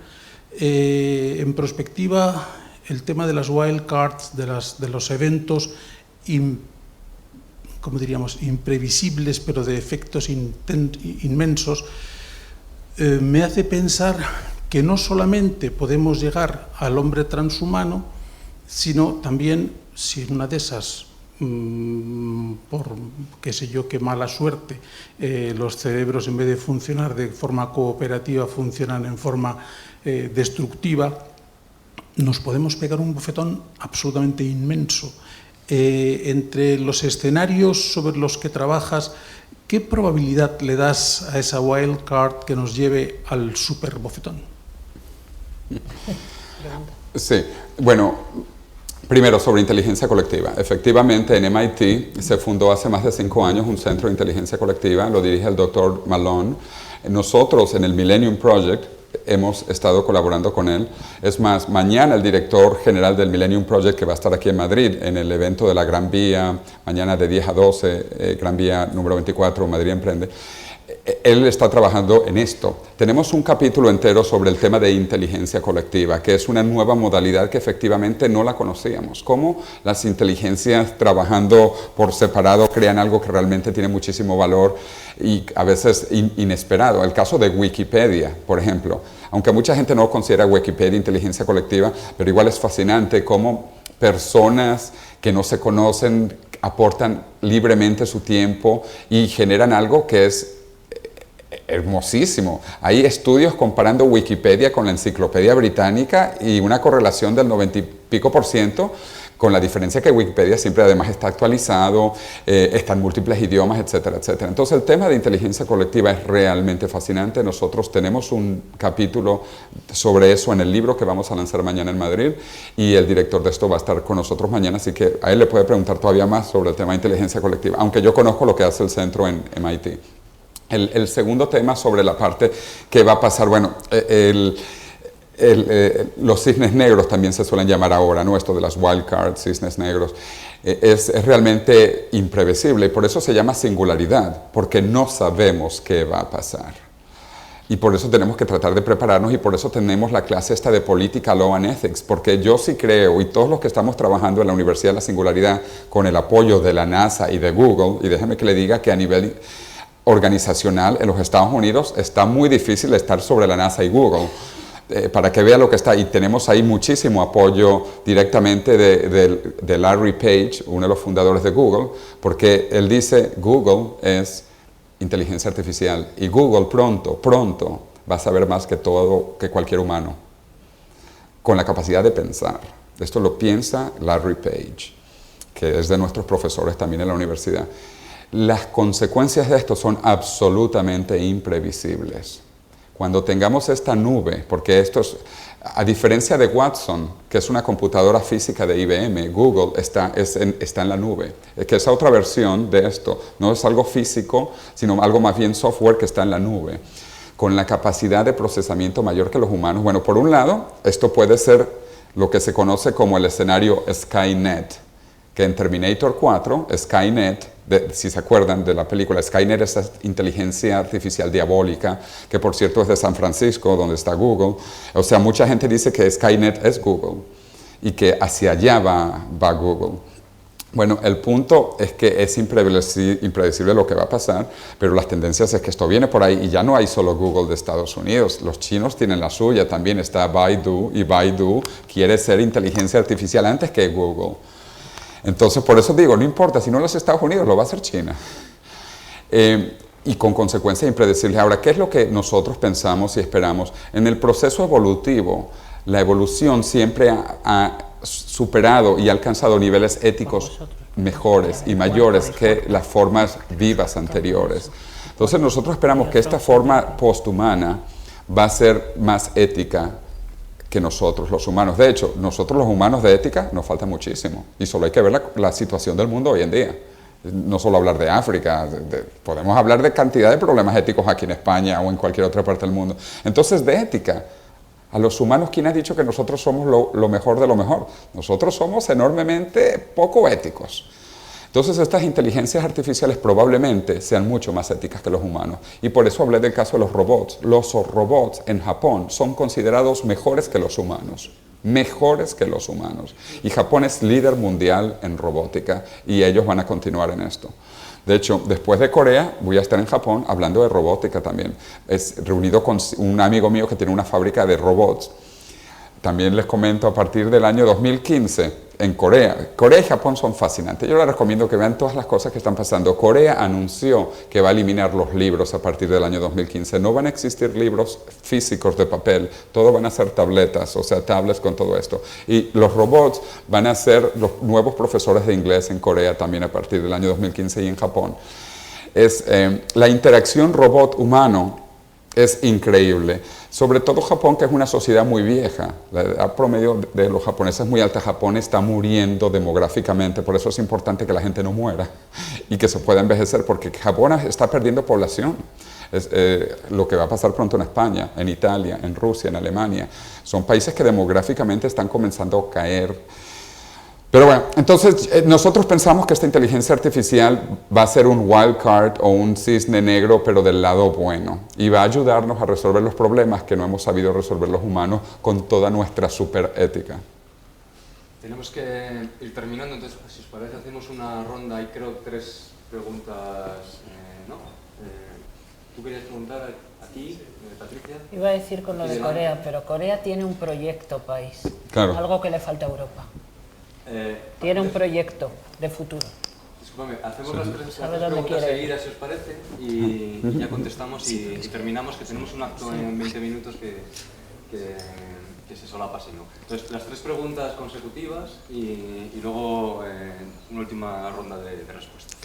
En perspectiva, el tema de las wildcards, de los eventos, como diríamos, imprevisibles, pero de efectos inmensos, me hace pensar que no solamente podemos llegar al hombre transhumano, sino también, si en una de esas, por qué sé yo, qué mala suerte, los cerebros en vez de funcionar de forma cooperativa funcionan en forma destructiva, nos podemos pegar un bofetón absolutamente inmenso. Entre los escenarios sobre los que trabajas, ¿qué probabilidad le das a esa wild card que nos lleve al super bofetón? Sí, bueno, primero, sobre inteligencia colectiva. Efectivamente, en MIT se fundó hace más de 5 años un centro de inteligencia colectiva, lo dirige el doctor Malone. Nosotros, en el Millennium Project, hemos estado colaborando con él. Es más, mañana el director general del Millennium Project, que va a estar aquí en Madrid, en el evento de la Gran Vía, mañana de 10 a 12, Gran Vía número 24, Madrid Emprende, él está trabajando en esto. Tenemos un capítulo entero sobre el tema de inteligencia colectiva, que es una nueva modalidad que efectivamente no la conocíamos. Cómo las inteligencias trabajando por separado crean algo que realmente tiene muchísimo valor y a veces inesperado. El caso de Wikipedia, por ejemplo. Aunque mucha gente no considera Wikipedia inteligencia colectiva, pero igual es fascinante cómo personas que no se conocen aportan libremente su tiempo y generan algo que es hermosísimo. Hay estudios comparando Wikipedia con la Enciclopedia Británica y una correlación del 90 y pico %, con la diferencia que Wikipedia siempre además está actualizado, está en múltiples idiomas, etcétera, etcétera. Entonces el tema de inteligencia colectiva es realmente fascinante. Nosotros tenemos un capítulo sobre eso en el libro que vamos a lanzar mañana en Madrid y el director de esto va a estar con nosotros mañana, así que a él le puede preguntar todavía más sobre el tema de inteligencia colectiva, aunque yo conozco lo que hace el centro en MIT. El segundo tema sobre la parte que va a pasar, bueno, los cisnes negros también se suelen llamar ahora, ¿no? Esto de las wildcards, cisnes negros, es realmente imprevisible y por eso se llama singularidad, porque no sabemos qué va a pasar. Y por eso tenemos que tratar de prepararnos y por eso tenemos la clase esta de Political Law and Ethics, porque yo sí creo, y todos los que estamos trabajando en la Universidad de la Singularidad con el apoyo de la NASA y de Google, y déjeme que le diga que a nivel organizacional en los Estados Unidos está muy difícil estar sobre la NASA y Google, para que vea lo que está, y tenemos ahí muchísimo apoyo directamente de Larry Page, uno de los fundadores de Google, porque él dice Google es inteligencia artificial y Google pronto va a saber más que cualquier humano, con la capacidad de pensar. Esto lo piensa Larry Page, que es de nuestros profesores también en la universidad. Las consecuencias de esto son absolutamente imprevisibles. Cuando tengamos esta nube, porque esto es, a diferencia de Watson, que es una computadora física de IBM, Google está en la nube. Es que esa otra versión de esto no es algo físico, sino algo más bien software que está en la nube, con la capacidad de procesamiento mayor que los humanos. Bueno, por un lado, esto puede ser lo que se conoce como el escenario Skynet, que en Terminator 4, Skynet, si se acuerdan de la película, Skynet es esa inteligencia artificial diabólica, que por cierto es de San Francisco, donde está Google. O sea, mucha gente dice que Skynet es Google y que hacia allá va Google. Bueno, el punto es que es impredecible lo que va a pasar, pero las tendencias es que esto viene por ahí y ya no hay solo Google de Estados Unidos, los chinos tienen la suya, también está Baidu y Baidu quiere ser inteligencia artificial antes que Google. Entonces, por eso digo, no importa, si no los Estados Unidos, lo va a hacer China. Y con consecuencias impredecibles. Ahora, ¿qué es lo que nosotros pensamos y esperamos? En el proceso evolutivo, la evolución siempre ha superado y ha alcanzado niveles éticos mejores y mayores que las formas vivas anteriores. Entonces, nosotros esperamos que esta forma posthumana va a ser más ética que nosotros, los humanos. De hecho, nosotros los humanos de ética nos falta muchísimo. Y solo hay que ver la situación del mundo hoy en día. No solo hablar de África, podemos hablar de cantidad de problemas éticos aquí en España o en cualquier otra parte del mundo. Entonces, de ética, a los humanos, ¿quién ha dicho que nosotros somos lo mejor de lo mejor? Nosotros somos enormemente poco éticos. Entonces, estas inteligencias artificiales probablemente sean mucho más éticas que los humanos. Y por eso hablé del caso de los robots. Los robots en Japón son considerados mejores que los humanos. Mejores que los humanos. Y Japón es líder mundial en robótica y ellos van a continuar en esto. De hecho, después de Corea, voy a estar en Japón hablando de robótica también. Es reunido con un amigo mío que tiene una fábrica de robots. También les comento, a partir del año 2015, en Corea y Japón son fascinantes. Yo les recomiendo que vean todas las cosas que están pasando. Corea anunció que va a eliminar los libros a partir del año 2015. No van a existir libros físicos de papel, todo van a ser tabletas, o sea, tablets con todo esto. Y los robots van a ser los nuevos profesores de inglés en Corea también a partir del año 2015 y en Japón. La interacción robot-humano es increíble. Sobre todo Japón, que es una sociedad muy vieja. La edad promedio de los japoneses es muy alta. Japón está muriendo demográficamente, por eso es importante que la gente no muera y que se pueda envejecer, porque Japón está perdiendo población. Es lo que va a pasar pronto en España, en Italia, en Rusia, en Alemania. Son países que demográficamente están comenzando a caer. Pero bueno, entonces nosotros pensamos que esta inteligencia artificial va a ser un wild card o un cisne negro, pero del lado bueno, y va a ayudarnos a resolver los problemas que no hemos sabido resolver los humanos con toda nuestra superética. Tenemos que ir terminando, entonces si os parece hacemos una ronda, hay creo 3 preguntas, ¿no? ¿Tú querías preguntar aquí, Patricia? Iba a decir con lo de Corea, pero Corea tiene un proyecto país, claro. Algo que le falta a Europa. Tiene un proyecto de futuro. Discúlpame, hacemos las tres preguntas seguidas, si os parece, y ya contestamos y terminamos, que tenemos un acto en 20 minutos que se solapa, si no. Entonces, las 3 preguntas consecutivas y luego una última ronda de respuestas.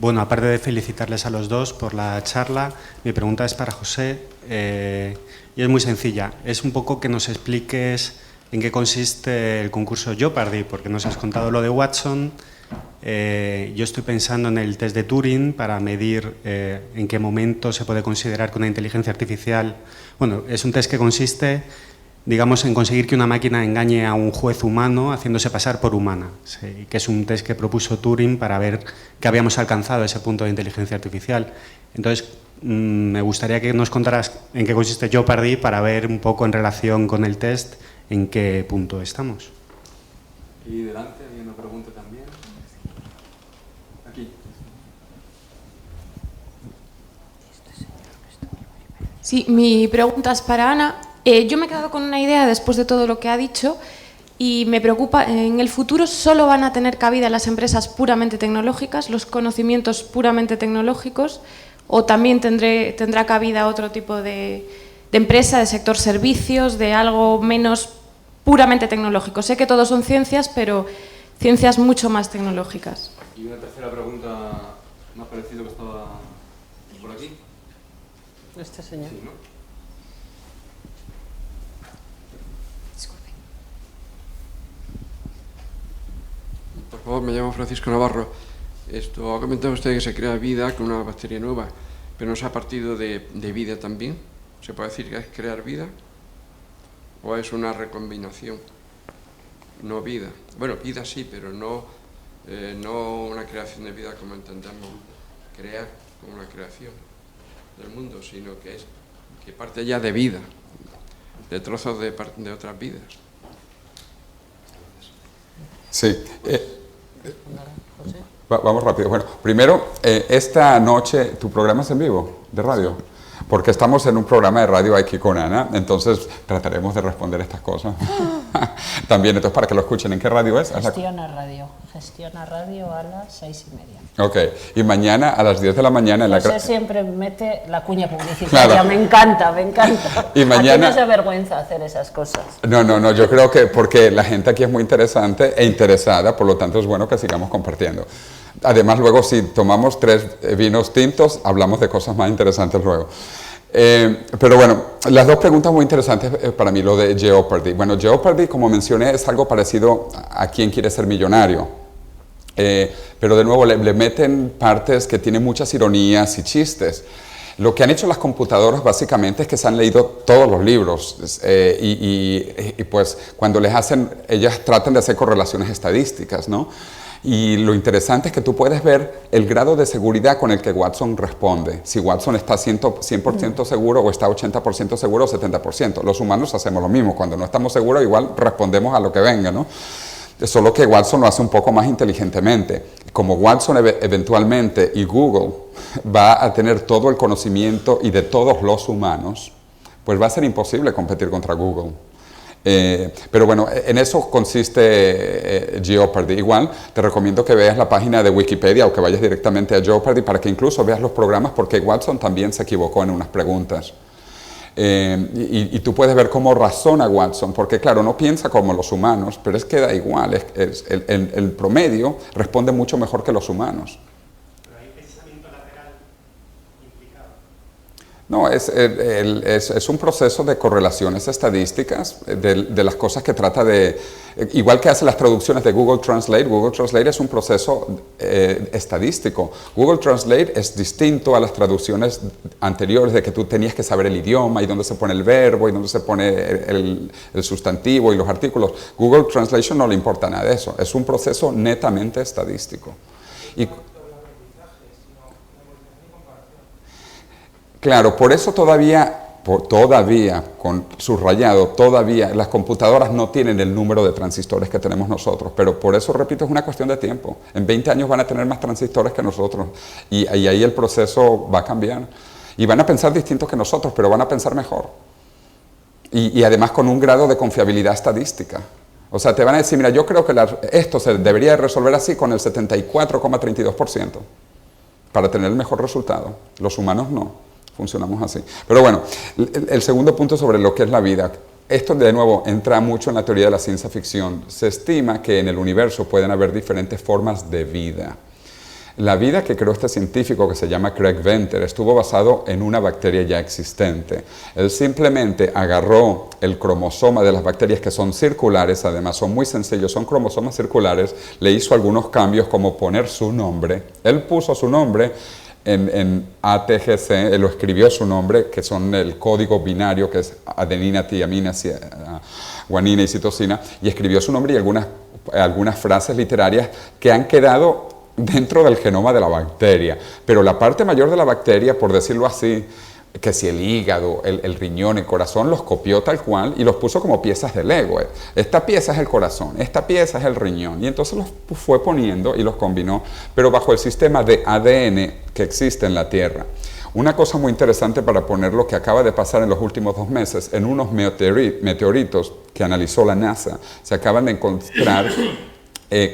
Bueno, aparte de felicitarles a los dos por la charla, mi pregunta es para José y es muy sencilla. Es un poco que nos expliques en qué consiste el concurso Jeopardy, porque nos has contado lo de Watson. Yo estoy pensando en el test de Turing para medir en qué momento se puede considerar que una inteligencia artificial... Bueno, es un test que consiste, digamos, en conseguir que una máquina engañe a un juez humano haciéndose pasar por humana, sí, que es un test que propuso Turing para ver que habíamos alcanzado ese punto de inteligencia artificial. Entonces, me gustaría que nos contaras en qué consiste Jeopardy para ver un poco en relación con el test en qué punto estamos. Y delante hay una pregunta también. Aquí. Sí, mi pregunta es para Ana. Yo me he quedado con una idea después de todo lo que ha dicho y me preocupa, en el futuro solo van a tener cabida las empresas puramente tecnológicas, los conocimientos puramente tecnológicos, o también tendrá cabida otro tipo de empresa, de sector servicios, de algo menos puramente tecnológico. Sé que todos son ciencias, pero ciencias mucho más tecnológicas. Y una tercera pregunta, me ha parecido que estaba por aquí. Este señor. Sí, ¿no? Por favor, me llamo Francisco Navarro. Ha comentado usted que se crea vida con una bacteria nueva, pero ¿no se ha partido de vida también? ¿Se puede decir que es crear vida? ¿O es una recombinación? No vida. Bueno, vida sí, pero no una creación de vida como entendemos crear, como la creación del mundo, sino que parte ya de vida, de trozos de otras vidas. Sí. Vamos rápido. Bueno, primero, esta noche, ¿tu programa es en vivo de radio? Porque estamos en un programa de radio aquí con Ana, entonces trataremos de responder estas cosas. También, entonces, para que lo escuchen, ¿en qué radio es? Gestiona radio a las 6:30. Ok, y mañana a las 10 de la mañana... José siempre mete la cuña publicitaria, claro. Me encanta. Y mañana... ¿A ti no es de vergüenza hacer esas cosas? No, yo creo que porque la gente aquí es muy interesante e interesada, por lo tanto es bueno que sigamos compartiendo. Además, luego si tomamos 3 vinos tintos, hablamos de cosas más interesantes luego. Pero bueno, las 2 preguntas muy interesantes para mí, lo de Jeopardy. Bueno, Jeopardy, como mencioné, es algo parecido a Quién quiere ser millonario. Pero de nuevo le meten partes que tienen muchas ironías y chistes. Lo que han hecho las computadoras básicamente es que se han leído todos los libros y pues cuando les hacen, ellas tratan de hacer correlaciones estadísticas, ¿no? Y lo interesante es que tú puedes ver el grado de seguridad con el que Watson responde. Si Watson está 100% seguro o está 80% seguro o 70%. Los humanos hacemos lo mismo. Cuando no estamos seguros, igual respondemos a lo que venga, ¿no? Solo que Watson lo hace un poco más inteligentemente. Como Watson eventualmente y Google va a tener todo el conocimiento y de todos los humanos, pues va a ser imposible competir contra Google. Pero bueno, en eso consiste Jeopardy. Igual te recomiendo que veas la página de Wikipedia o que vayas directamente a Jeopardy para que incluso veas los programas, porque Watson también se equivocó en unas preguntas. Y tú puedes ver cómo razona Watson, porque claro, no piensa como los humanos, pero es que da igual, el promedio responde mucho mejor que los humanos. ¿Pero hay pensamiento lateral implicado? No, es un proceso de correlaciones estadísticas de las cosas que trata de... Igual que hace las traducciones de Google Translate es un proceso estadístico. Google Translate es distinto a las traducciones anteriores de que tú tenías que saber el idioma y dónde se pone el verbo y dónde se pone el sustantivo y los artículos. Google Translation no le importa nada de eso. Es un proceso netamente estadístico. Y, claro, por eso todavía, con subrayado, todavía las computadoras no tienen el número de transistores que tenemos nosotros, pero por eso, repito, es una cuestión de tiempo. En 20 años van a tener más transistores que nosotros y ahí el proceso va a cambiar. Y van a pensar distintos que nosotros, pero van a pensar mejor. Y además con un grado de confiabilidad estadística. O sea, te van a decir, mira, yo creo que esto se debería resolver así con el 74,32% para tener el mejor resultado. Los humanos no. Funcionamos así. Pero bueno, el segundo punto sobre lo que es la vida. Esto de nuevo entra mucho en la teoría de la ciencia ficción. Se estima que en el universo pueden haber diferentes formas de vida. La vida que creó este científico que se llama Craig Venter estuvo basado en una bacteria ya existente. Él simplemente agarró el cromosoma de las bacterias que son circulares, además son muy sencillos, son cromosomas circulares, le hizo algunos cambios como poner su nombre. Él puso su nombre en ATGC, él lo escribió su nombre, que son el código binario, que es adenina, tiamina, guanina y citosina, y escribió su nombre y algunas frases literarias que han quedado dentro del genoma de la bacteria. Pero la parte mayor de la bacteria, por decirlo así, que si el hígado, el riñón, el corazón, los copió tal cual y los puso como piezas de Lego. Esta pieza es el corazón, esta pieza es el riñón. Y entonces los fue poniendo y los combinó, pero bajo el sistema de ADN que existe en la Tierra. Una cosa muy interesante para poner lo que acaba de pasar en los últimos 2 meses, en unos meteoritos que analizó la NASA, se acaban de encontrar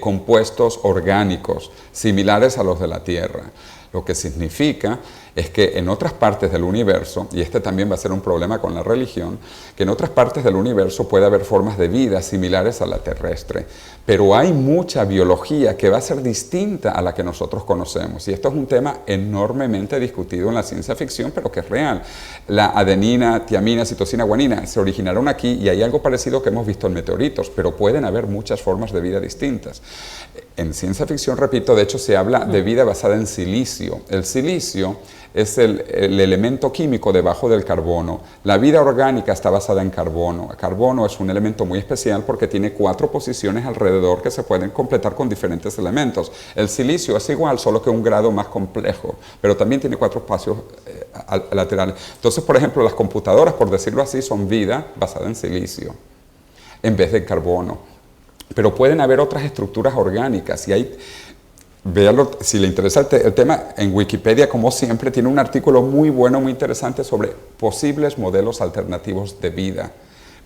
compuestos orgánicos similares a los de la Tierra. Lo que significa es que en otras partes del universo, y este también va a ser un problema con la religión, que en otras partes del universo puede haber formas de vida similares a la terrestre, pero hay mucha biología que va a ser distinta a la que nosotros conocemos, y esto es un tema enormemente discutido en la ciencia ficción, pero que es real. La adenina, tiamina, citosina, guanina se originaron aquí y hay algo parecido que hemos visto en meteoritos, pero pueden haber muchas formas de vida distintas. En ciencia ficción, repito, de hecho se habla de vida basada en silicio. El silicio es el elemento químico debajo del carbono. La vida orgánica está basada en carbono. El carbono es un elemento muy especial porque tiene 4 posiciones alrededor que se pueden completar con diferentes elementos. El silicio es igual, solo que un grado más complejo, pero también tiene 4 espacios laterales. Entonces, por ejemplo, las computadoras, por decirlo así, son vida basada en silicio en vez de carbono. Pero pueden haber otras estructuras orgánicas y hay... Véalo, si le interesa el tema, en Wikipedia, como siempre, tiene un artículo muy bueno, muy interesante sobre posibles modelos alternativos de vida.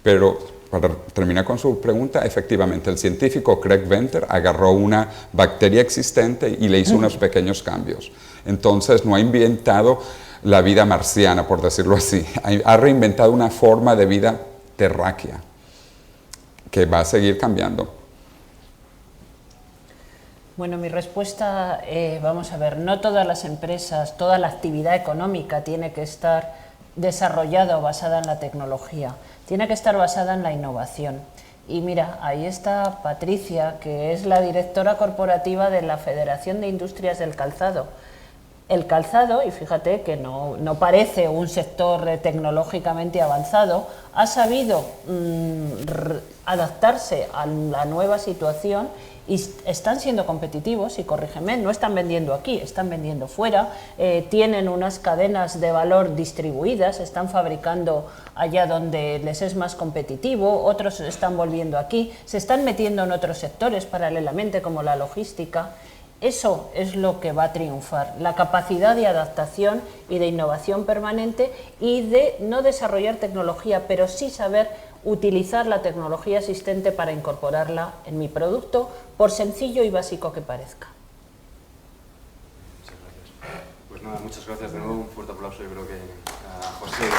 Pero, para terminar con su pregunta, efectivamente, el científico Craig Venter agarró una bacteria existente y le hizo unos pequeños cambios. Entonces, no ha inventado la vida marciana, por decirlo así. Ha reinventado una forma de vida terráquea que va a seguir cambiando. Bueno, mi respuesta, vamos a ver, no todas las empresas, toda la actividad económica tiene que estar desarrollada o basada en la tecnología, tiene que estar basada en la innovación. Y mira, ahí está Patricia, que es la directora corporativa de la Federación de Industrias del Calzado. El calzado, y fíjate que no parece un sector tecnológicamente avanzado, ha sabido adaptarse a la nueva situación y están siendo competitivos, y corrígeme, no están vendiendo aquí, están vendiendo fuera, tienen unas cadenas de valor distribuidas, están fabricando allá donde les es más competitivo, otros están volviendo aquí, se están metiendo en otros sectores paralelamente como la logística. Eso es lo que va a triunfar, la capacidad de adaptación y de innovación permanente y de no desarrollar tecnología, pero sí saber utilizar la tecnología existente para incorporarla en mi producto, por sencillo y básico que parezca. Muchas gracias. Pues nada, muchas gracias de nuevo, un fuerte aplauso, yo creo que a José y a